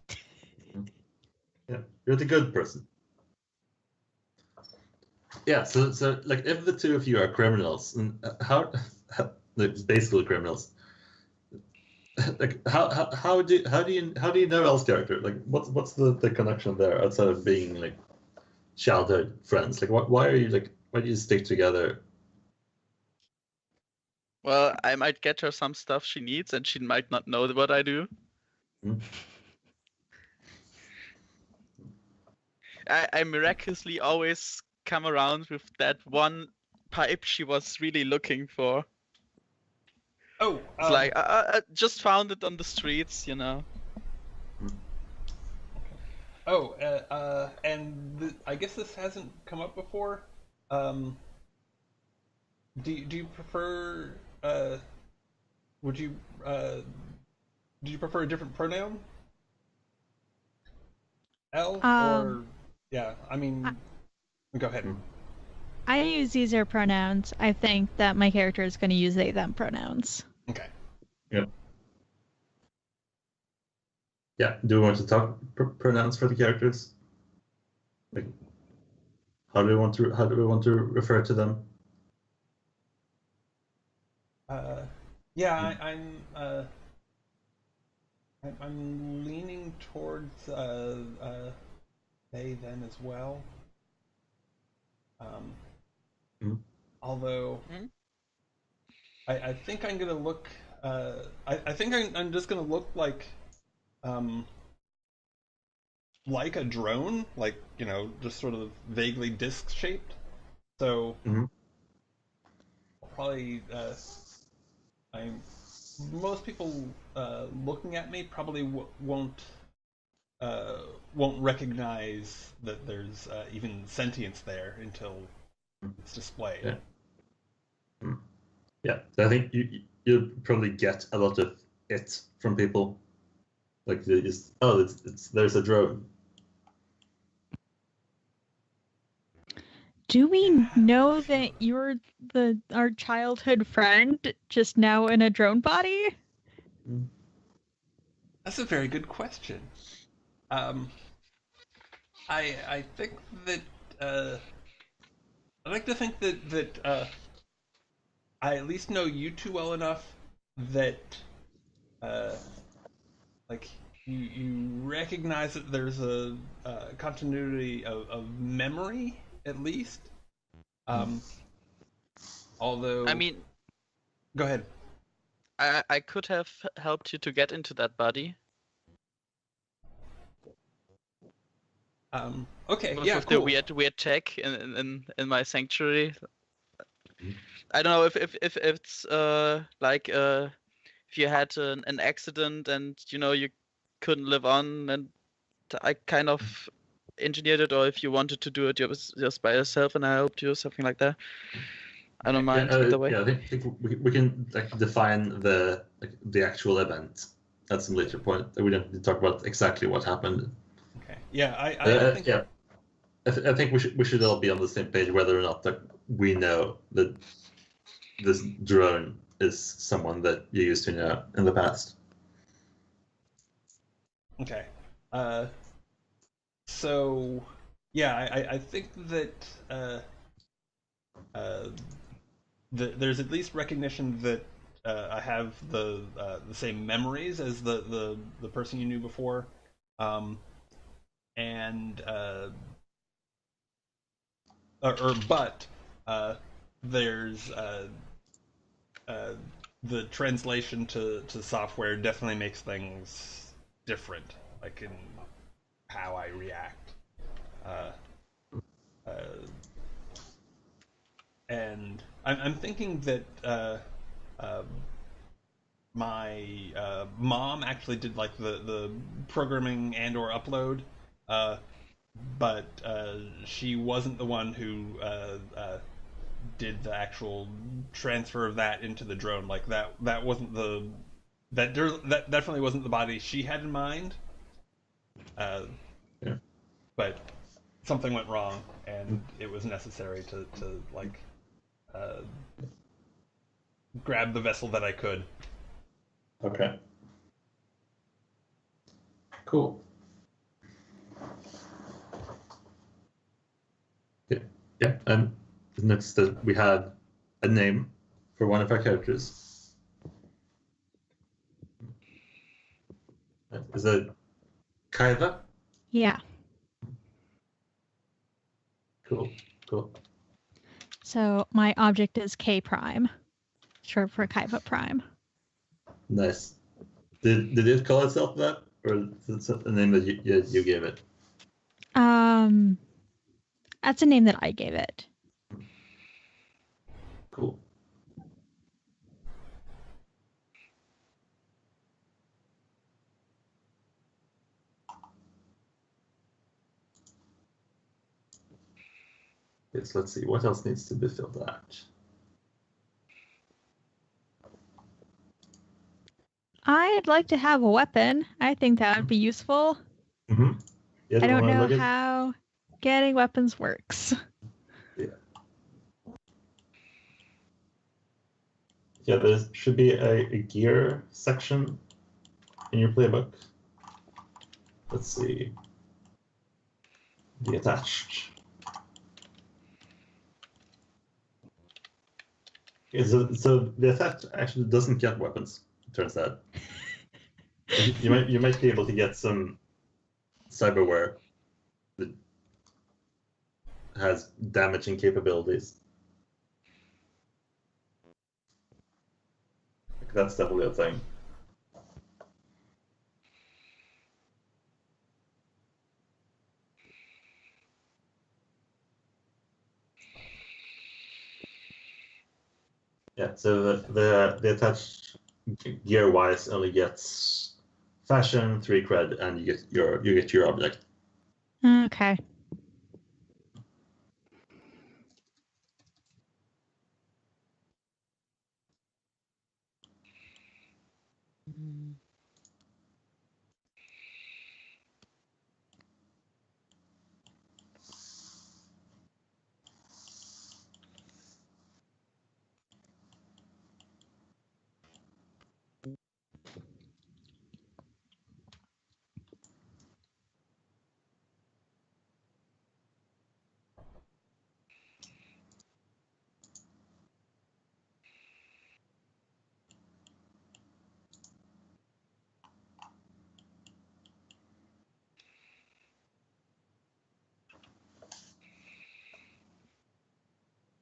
Yeah, you're the good person. Yeah, so like if the two of you are criminals, and how like, basically criminals, like how do you know Elle's character? Like what's the connection there outside of being like childhood friends? Like why do you stick together? Well, I might get her some stuff she needs, and she might not know what I do. Hmm? I miraculously always come around with that one pipe she was really looking for. Oh, It's like I just found it on the streets, Oh, and I guess this hasn't come up before. Um, do you prefer? Would you? Do you prefer a different pronoun? L or yeah? I mean, go ahead. I use these are pronouns. I think that my character is going to use they them pronouns. Okay. Yeah. Yeah. Do we want to talk pronouns for the characters? Like, how do we want to refer to them? Yeah, I'm leaning towards they them as well. Although I think I'm gonna look. I think I'm just gonna look um, like a drone, like just sort of vaguely disc shaped. So Mhm. probably, I'm most people looking at me probably won't recognize that there's even sentience there until it's displayed. Yeah. Yeah. So I think you'll probably get a lot of it from people. Like they just, oh, it's there's a drone. Do we know that you're our childhood friend just now in a drone body? That's a very good question. Um, I think that I like to think that I at least know you two well enough that uh, like you recognize that there's a continuity of memory at least. Um, although, I mean, go ahead. I could have helped you to get into that body Okay, with, yeah, with the cool. weird tech in my sanctuary. Mhm. I don't know if it's like if you had an accident and you couldn't live on, and I kind of engineered it, or if you wanted to do it just by yourself and I helped you, something like that. I don't Yeah, mind either way. yeah. I think we can like define the actual event at some later point. We don't need to talk about exactly what happened. Okay, yeah, I think Yeah, I think we should all be on the same page whether or not that we know that this drone is someone that you used to know in the past. okay. Uh, so yeah, I think that uh, there's at least recognition that I have the same memories as the person you knew before, um, and but there's uh, the translation to software definitely makes things different, like in how I react. Uh, uh, and I'm thinking that uh, my mom actually did like the programming and or upload, uh, but she wasn't the one who did the actual transfer of that into the drone. Like that wasn't that definitely wasn't the body she had in mind. Uh, Yeah. but something went wrong, and it was necessary to like uh, grab the vessel that I could. Okay. Cool. Yeah. Yeah. And next that we had a name for one of our characters. Is it Kaiva? Yeah. Cool. Cool. So my object is K prime, short for Kaiva prime. Nice. Did it call itself that, or is it a name that you gave it? That's a name that I gave it. Cool. Yes, let's see. What else needs to be filled out? I'd like to have a weapon. I think that would be useful. Mm-hmm. Yeah, I do you don't want to know look at? how getting weapons works. Yeah. Yeah, there should be a gear section in your playbook. Let's see. The attached. Okay, so the attached actually doesn't get weapons, it turns out. You might be able to get some cyberware that has damaging capabilities. That's definitely a thing. Yeah, so the attached gear wise only gets fashion, 3 cred, and you get your object. Okay. Mm.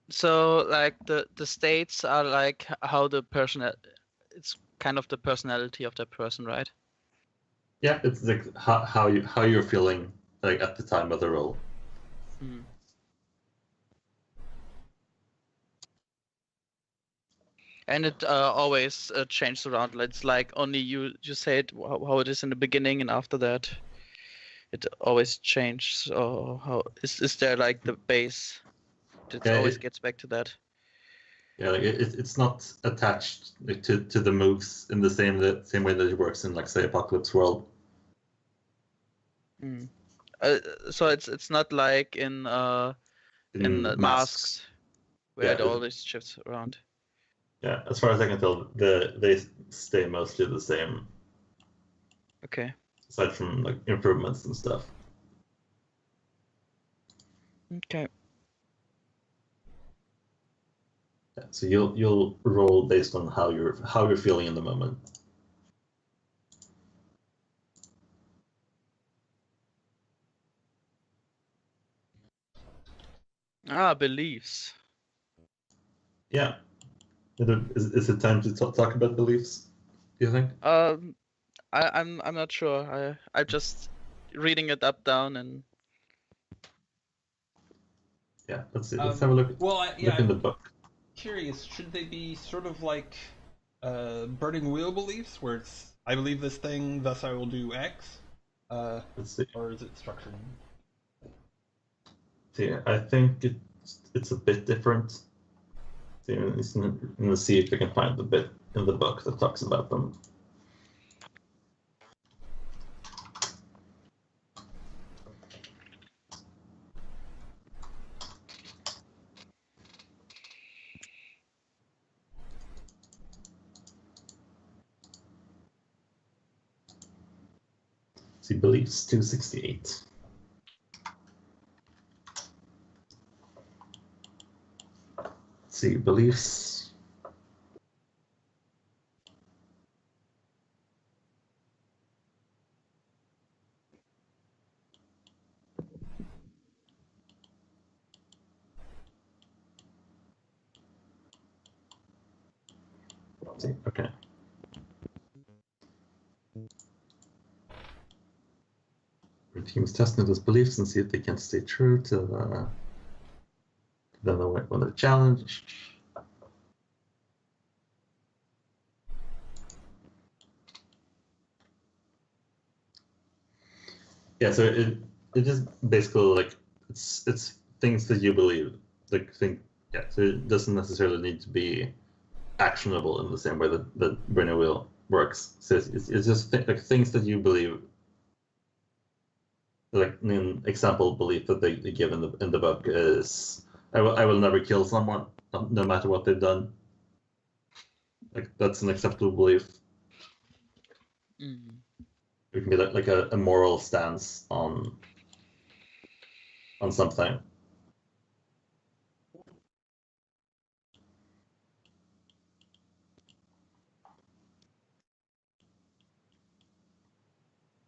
So like the states are like how the person, it's kind of the personality of that person, right? Yeah, it's like how you're feeling like at the time of the roll. Mm. And it always changes around. It's like only you say it how it is in the beginning, and after that, it always changes. Or how is there like the base? It Yeah, always gets back to that. yeah, like it's not attached like, to the moves in the same way that it works in like say Apocalypse World. Mm. So it's not like in In masks where Yeah, it always shifts around. yeah. As far as I can tell, they stay mostly the same, Okay. aside from like improvements and stuff. Okay. Yeah, so you'll roll based on how you're feeling in the moment. Beliefs. Yeah. Is it time to talk about beliefs? Do you think? I'm not sure. I'm just reading it up down and Yeah. Let's see. Let's have a look. Well, Look in the book. Curious, should they be sort of like burning wheel beliefs, where it's I believe this thing, thus I will do X, Let's see. or is it structured? See, I think it's a bit different. See, let's see if we can find the bit in the book that talks about them. See, beliefs 268. See, beliefs. See, okay. Your teams testing those beliefs and see if they can stay true to when they're challenged. Yeah, so it is basically like it's things that you believe. Like yeah, so it doesn't necessarily need to be actionable in the same way that Brain Wheel works. So it's just like things that you believe. Like an example belief that they give in the book is I will never kill someone no matter what they've done. Like that's an acceptable belief. mm. It can be like a moral stance on something.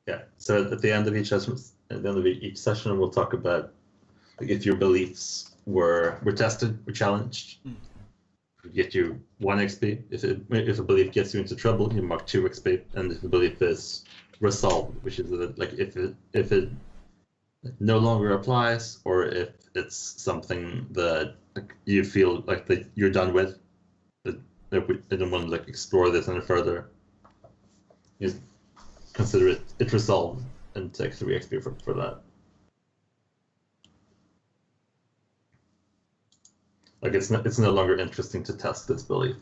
Yeah. So at the end of each session, we'll talk about like, if your beliefs were tested or challenged. get you 1 XP. If a belief gets you into trouble, you mark 2 XP, and if the belief is resolved, which is like if it no longer applies, or if it's something that like, you feel like that you're done with, that we didn't want to like explore this any further, you consider it resolved and take 3 XP for that. Like it's no longer interesting to test this belief.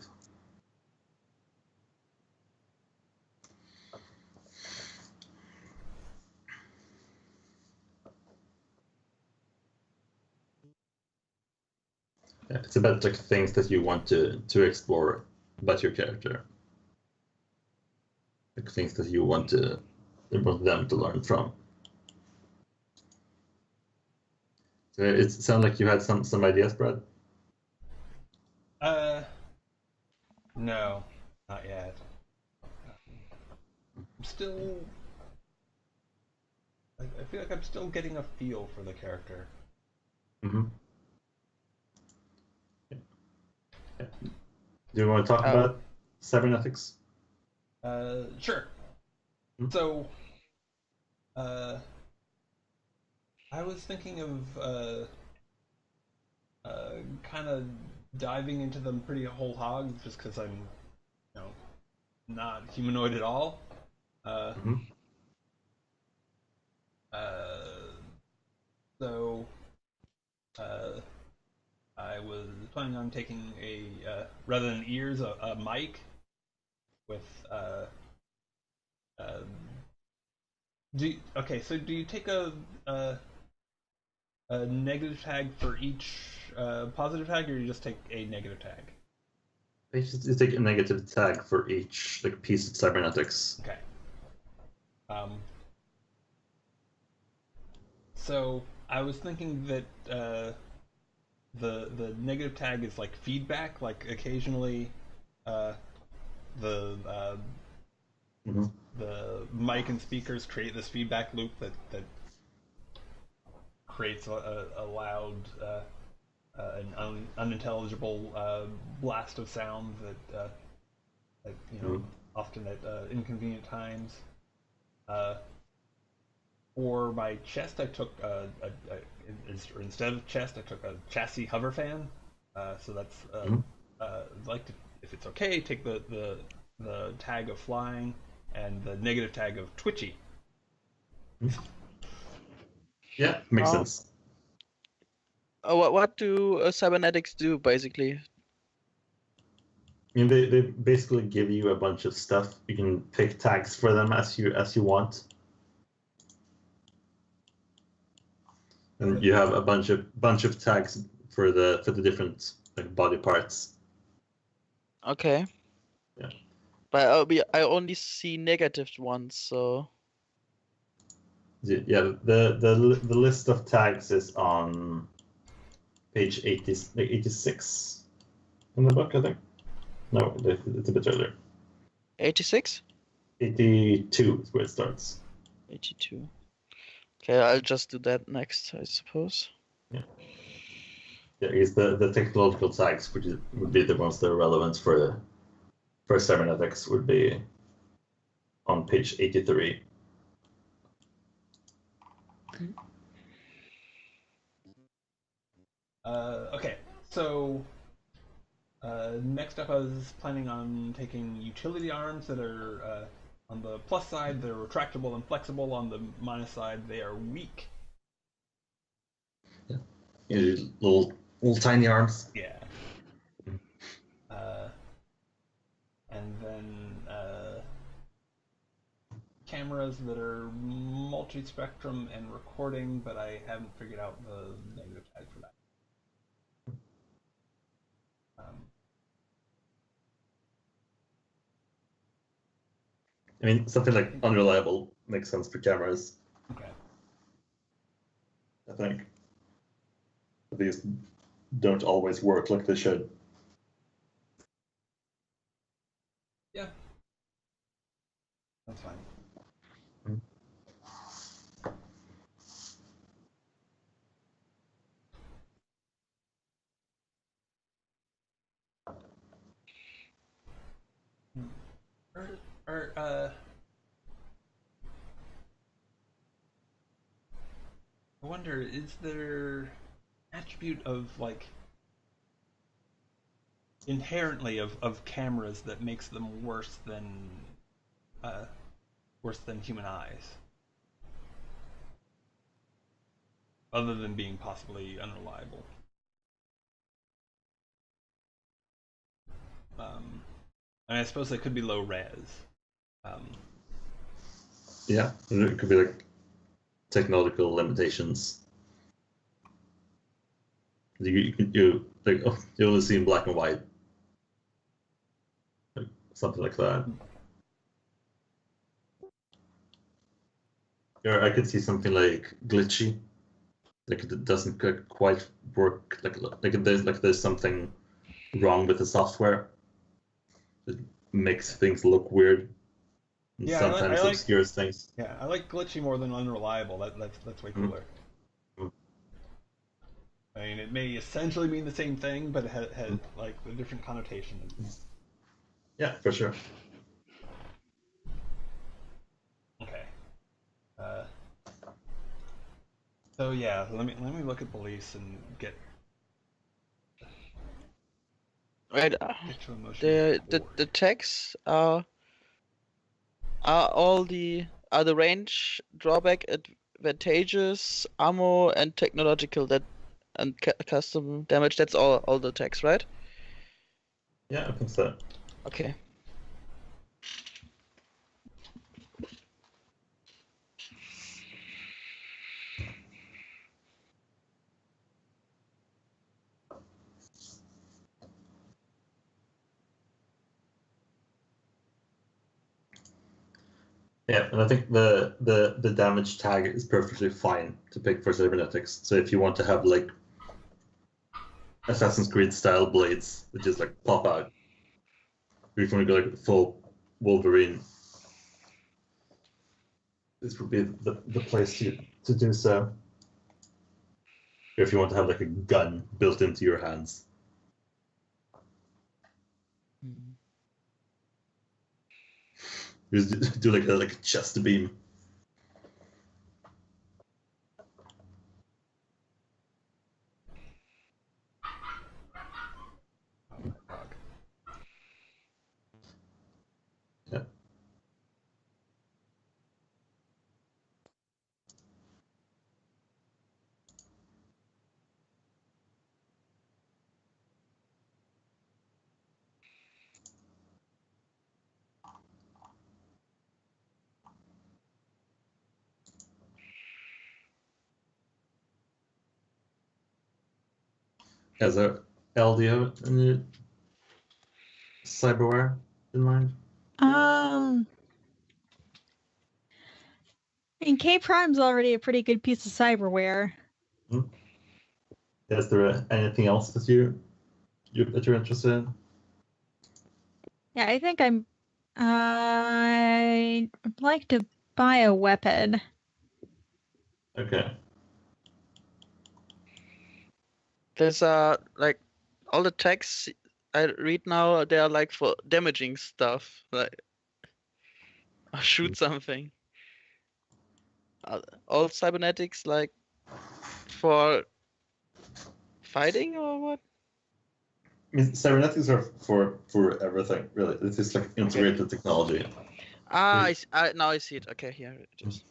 Yeah, it's about like things that you want to explore about your character, like things that you want them to learn from. So it sounds like you had some ideas, Brad. No, not yet. I'm still. I feel like I'm still getting a feel for the character. Mm-hmm. Yeah. Do you want to talk about cybernetics? Sure. Hmm? So, I was thinking of kind of diving into them pretty whole hog, just because I'm, not humanoid at all. Mm-hmm. So, I was planning on taking rather than ears, a mic with uh, so do you take a negative tag for each positive tag, or you just take a negative tag? You take a negative tag for each like piece of cybernetics. Okay. So I was thinking that the negative tag is like feedback. Like occasionally, the Mm-hmm. the mic and speakers create this feedback loop that creates a loud, an unintelligible blast of sound that Mm-hmm. often at inconvenient times. For my chest, I took instead of chest, I took a chassis hover fan. So that's Mm-hmm. I'd like to, if it's okay, take the tag of flying and the negative tag of twitchy. Yeah, makes sense. What do cybernetics do basically? I mean, they basically give you a bunch of stuff. You can pick tags for them as you want, and you have a bunch of tags for the different like body parts. Okay. Yeah. But I only see negative ones, so. Yeah, the list of tags is on page 86 in the book, I think. No, it's a bit earlier. 86? 82 is where it starts. 82. Okay, I'll just do that next, I suppose. Yeah. Yeah, I guess the technological tags, which would be the ones that are relevant for cybernetics, would be on page 83. Okay, so next up, I was planning on taking utility arms that are on the plus side, they're retractable and flexible. On the minus side, they are weak. Yeah, little tiny arms. Yeah. And then cameras that are multi-spectrum and recording, but I haven't figured out the negative tag for that. I mean, something like unreliable makes sense for cameras. Okay. I think these don't always work like they should. Yeah. That's fine. wonder, is there attribute of like inherently of cameras that makes them worse than human eyes, other than being possibly unreliable? I suppose they could be low res. Yeah, it could be like technological limitations. You like you only see in black and white, like, something like that. Or I could see something like glitchy, like it doesn't quite work. There's something wrong with the software. It makes things look weird, and Yeah, sometimes I like obscures things. yeah, I like glitchy more than unreliable. That's way cooler. I mean, it may essentially mean the same thing, but it has like a different connotation. Yeah, for sure. Okay. So yeah, let me look at police and get Right. to emotional The texts are all the range, drawback, advantages, ammo, and technological and custom damage. That's all the text, right? Yeah, I think so. Okay. Yeah, and I think the damage tag is perfectly fine to pick for cybernetics. So if you want to have like Assassin's Creed style blades that just like pop out, or if you want to go like full Wolverine, this would be the place to do so. Or if you want to have like a gun built into your hands. Just do like a chest beam. Yeah. As a LDO any cyberware in mind? And K Prime's already a pretty good piece of cyberware. Is there anything else that you're interested in? Yeah, I think I'd like to buy a weapon. Okay. There's like all the texts I read now, they are like for damaging stuff, like shoot something. All cybernetics like for fighting or what? I mean, cybernetics are for everything, really. It's just like integrated technology. Now I see it. Okay, here it is.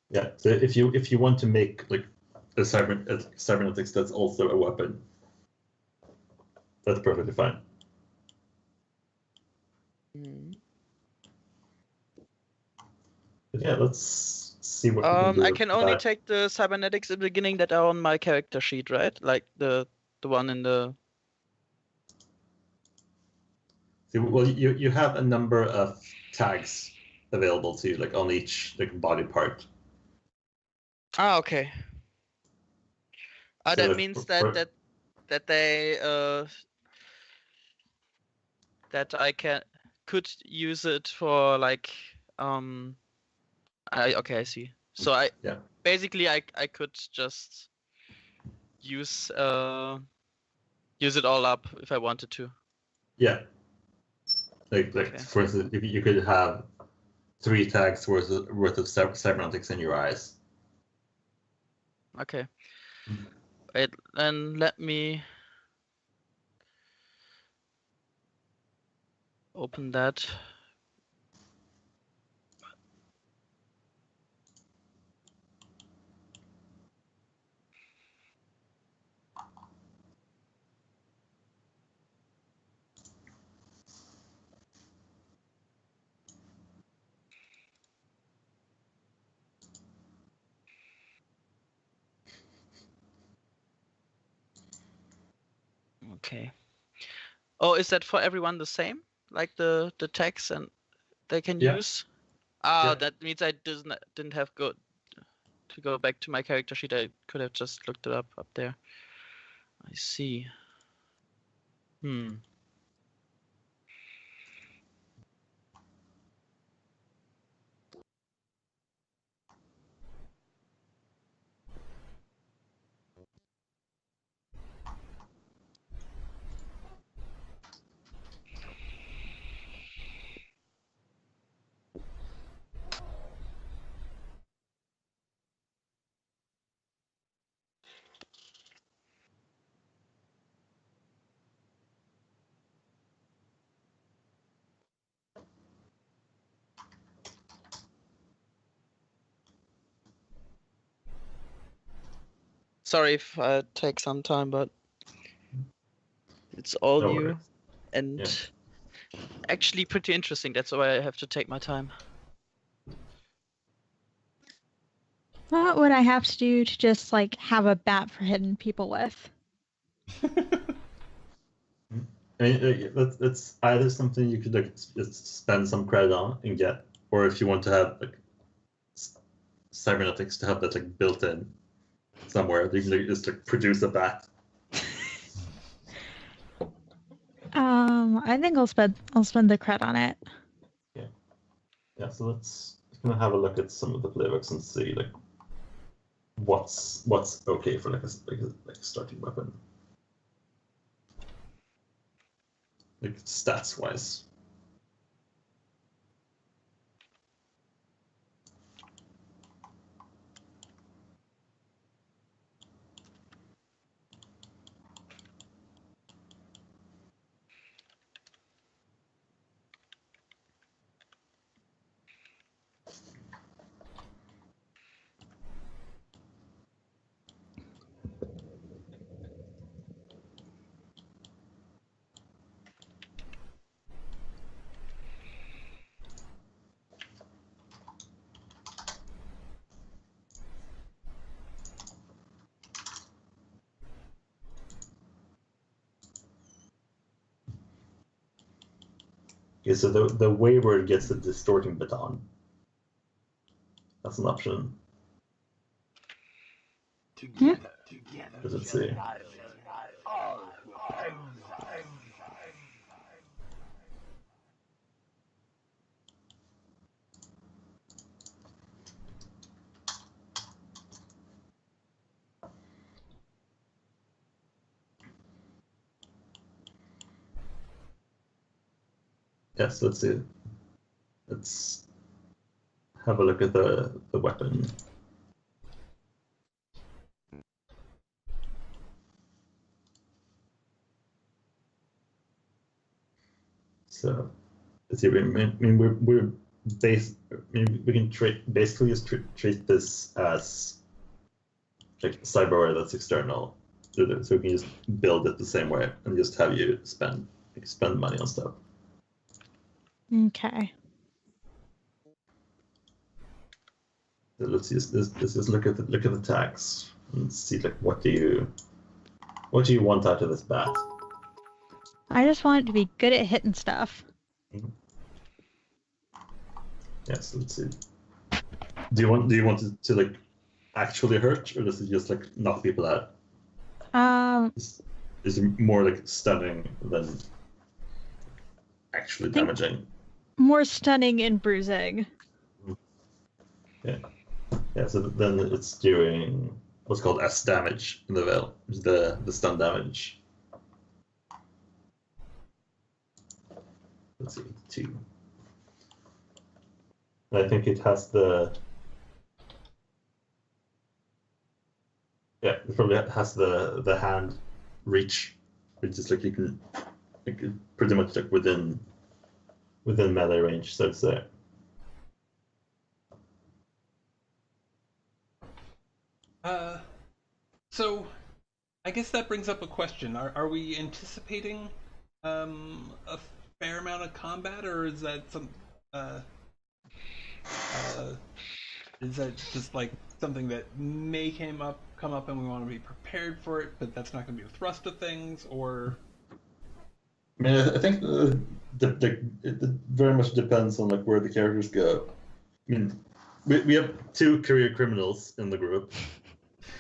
Yeah. So if you want to make like a cybernetics that's also a weapon, that's perfectly fine. But yeah, let's see what we can do. I can only take the cybernetics in the beginning that are on my character sheet, right? Like the one in the. See, well, you have a number of tags available to you, like on each like body part. Okay. So That means that they that I could use it for like I see. So basically I could just use it all up if I wanted to. Yeah. Like Okay. for instance, if you could have 3 tags worth of cybernetics in your eyes. Okay. Wait, then let me open that. Okay. Oh, is that for everyone the same? Like the text and they can Yeah. use? Ah, Yeah. that means I didn't have to go back to my character sheet. I could have just looked it up there. I see. Sorry if I take some time, but it's all No new worries. and Yeah. actually pretty interesting. That's why I have to take my time. What would I have to do to just like have a bat for hitting people with? I mean, that's either something you could like just spend some credit on and get, or if you want to have like cybernetics to have that like built in somewhere, you can like, just like produce a bat. I think I'll spend the cred on it. Yeah. So let's kind of have a look at some of the playbooks and see like what's okay for like a starting weapon, like stats wise. Okay, so the wayward gets the distorting baton. That's an option. Let's see. Yes, let's see. Let's have a look at the weapon. So, let's see. I mean, we're we can basically just treat this as like cyberware that's external, so we can just build it the same way and just have you spend money on stuff. Okay. So let's just look at the tags and see like what do you want out of this bat? I just want it to be good at hitting stuff. Yes, let's see. Do you want it to like actually hurt, or does it just like knock people out? Is it more like stunning than actually damaging? More stunning and bruising. Yeah. Yeah, so then it's doing what's called S damage in the veil, which is the stun damage. Let's see, 2. And I think it has the probably has the hand reach, which is like you can like pretty much like within melee range, so to say. So I guess that brings up a question. Are we anticipating a fair amount of combat, or is that is that just like something that may come up and we want to be prepared for it, but that's not going to be the thrust of things, or? I mean, I think it very much depends on like where the characters go. I mean, we have two career criminals in the group.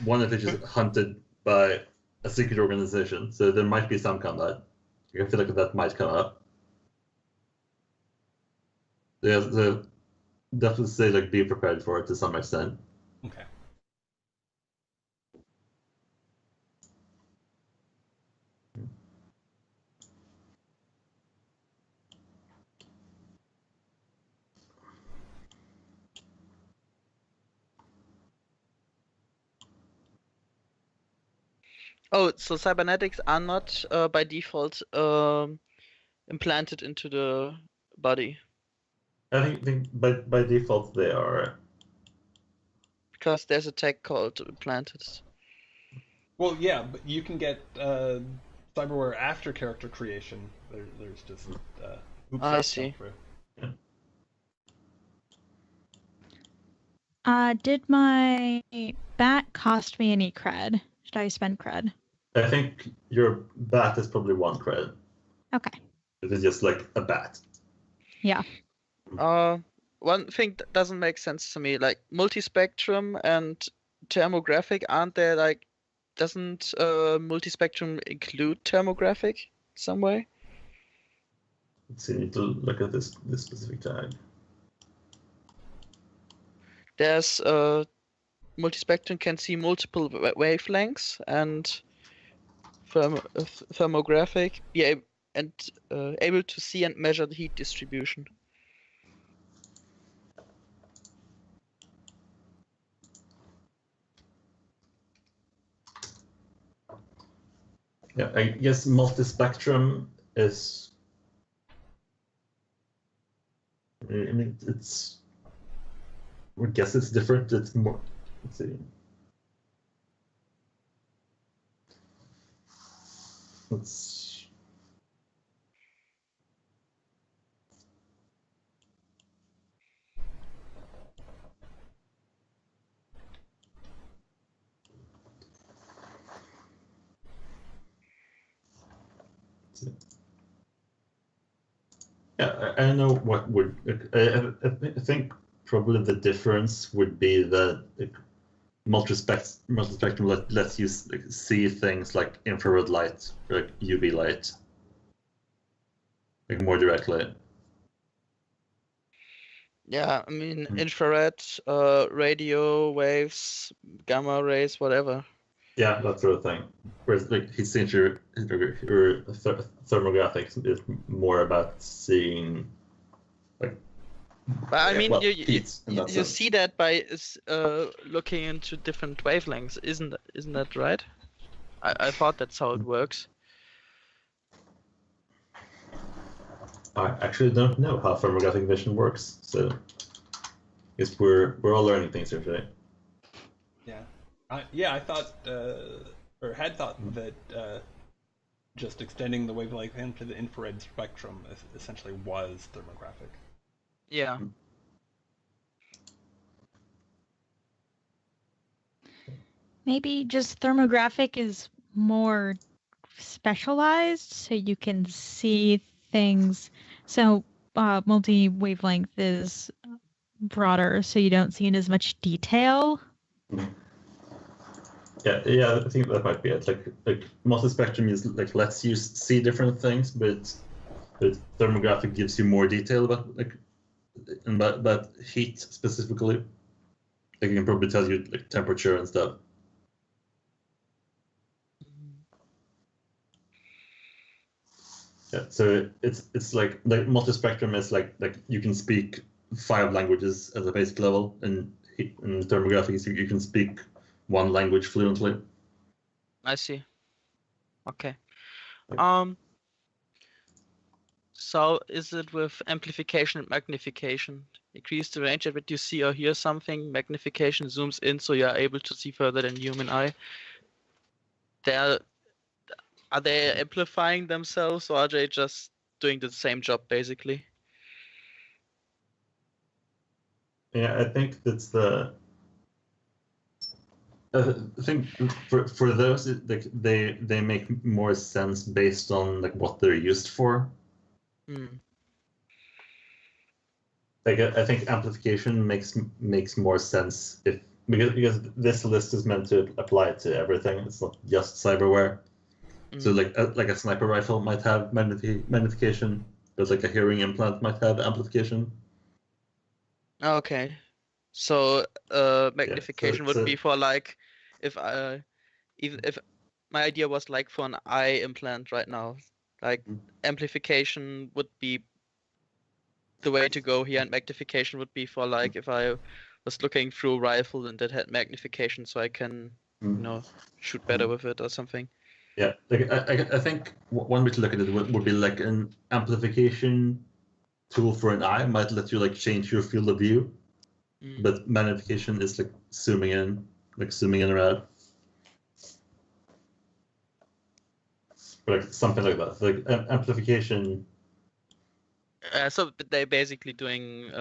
One of which is hunted by a secret organization, so there might be some combat. I feel like that might come up. Yeah, definitely say like be prepared for it to some extent. Okay. Oh, so cybernetics are not by default implanted into the body I think by default they are. because there's a tech called implanted. Well, yeah, but you can get cyberware after character creation. There's just hoops I you have to see. jump through. Did my bat cost me any cred? Should I spend cred? I think your bat is probably 1 credit. Okay. It is just like a bat. Yeah. One thing that doesn't make sense to me, like multispectrum and thermographic, aren't there like? Doesn't multispectrum include thermographic some way? Let's see, I need to look at this specific tag. There's multispectrum can see multiple wavelengths, and thermographic able to see and measure the heat distribution. Yeah, I guess multispectrum is. I mean, it's. I guess it's different. It's more. Let's see. Let's. Yeah, I don't know what would. I think probably the difference would be that like, multispectrum lets you like, see things like infrared light or like UV light, like more directly. Yeah, I mean infrared, radio waves, gamma rays, whatever. Yeah, that sort of thing. Whereas like heat signature or thermographics is more about seeing like. But I mean, well, you heat in that sense. see that by looking into different wavelengths, isn't that right? I thought that's how it works. I actually don't know how thermographic vision works, so I guess we're all learning things here today. Yeah, I thought or had thought that just extending the wavelength into the infrared spectrum essentially was thermographic. Yeah. Maybe just thermographic is more specialized, so you can see things. So multi-wavelength is broader, so you don't see in as much detail. Yeah, I think that might be it. Like multispectrum is like lets you see different things, but thermographic gives you more detail about heat specifically. Like it can probably tell you like temperature and stuff. Yeah, so it's like multispectrum is like you can speak 5 languages at a basic level, and in thermographics you can speak 1 language fluently. I see. Okay. Yep. So is it with amplification and magnification? Increase the range at which you see or hear something. Magnification zooms in so you are able to see further than human eye. Are they amplifying themselves, or are they just doing the same job basically? Yeah, I think that's the. I think for those, they make more sense based on like what they're used for. Hmm. Like I think amplification makes more sense if because this list is meant to apply to everything. It's not just cyberware. So like a sniper rifle might have magnification, but like a hearing implant might have amplification. Okay. So Yeah. magnification would be for like if even if my idea was like for an eye implant right now, like amplification would be the way to go here, and magnification would be for like if I was looking through a rifle and that had magnification, so I can shoot better with it or something. Yeah, like I think one way to look at it would be like an amplification tool for an eye might let you like change your field of view, but magnification is like zooming in or out, or like something like that. Like amplification. So they're basically doing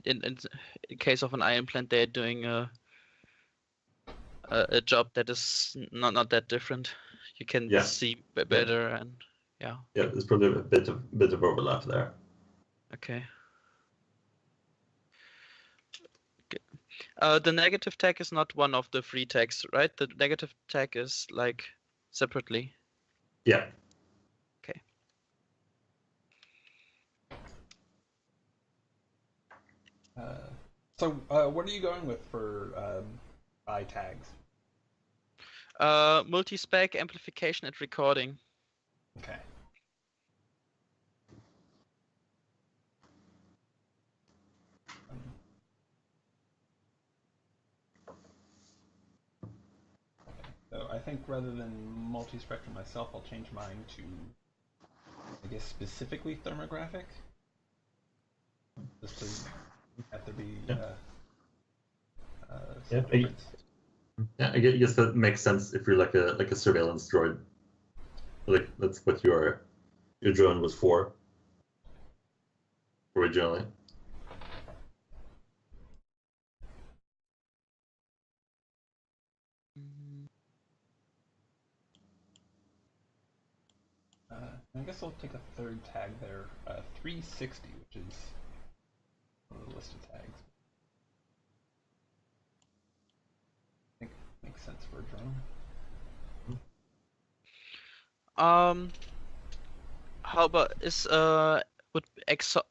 in case of an eye implant, they're doing a job that is not that different. You can see better and yeah. Yeah, there's probably a bit of overlap there. Okay. The negative tag is not one of the free tags, right? The negative tag is like separately. Yeah. Okay. So what are you going with for eye tags? Multi-spec, amplification, and recording. Okay. So I think rather than multi-spectrum myself, I'll change mine to, I guess, specifically thermographic. Just to have to be yeah, I guess that makes sense if you're like a surveillance droid. Like that's what your drone was for originally. I guess I'll take a third tag there, 360, which is one of the list of tags. I think it makes sense for a drone. How about would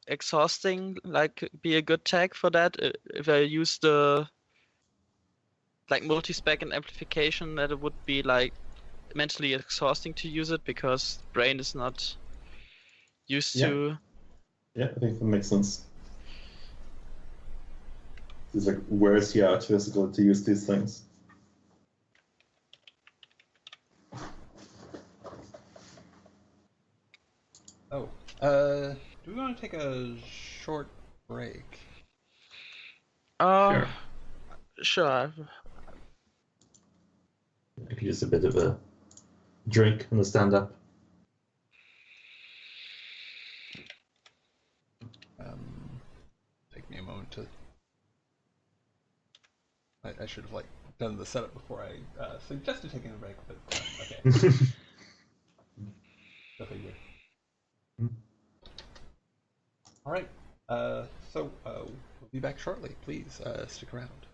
exhausting like be a good tag for that? If I use the like multi-spec and amplification, that it would be like mentally exhausting to use it because brain is not used to. Yeah, I think that makes sense. It's like wears you out physically to use these things. Oh, do we want to take a short break? Sure. I could use a bit of a drink and a stand-up. Take me a moment to. I should have like done the setup before I suggested taking a break, but okay. Go figure. All right. So we'll be back shortly. Please stick around.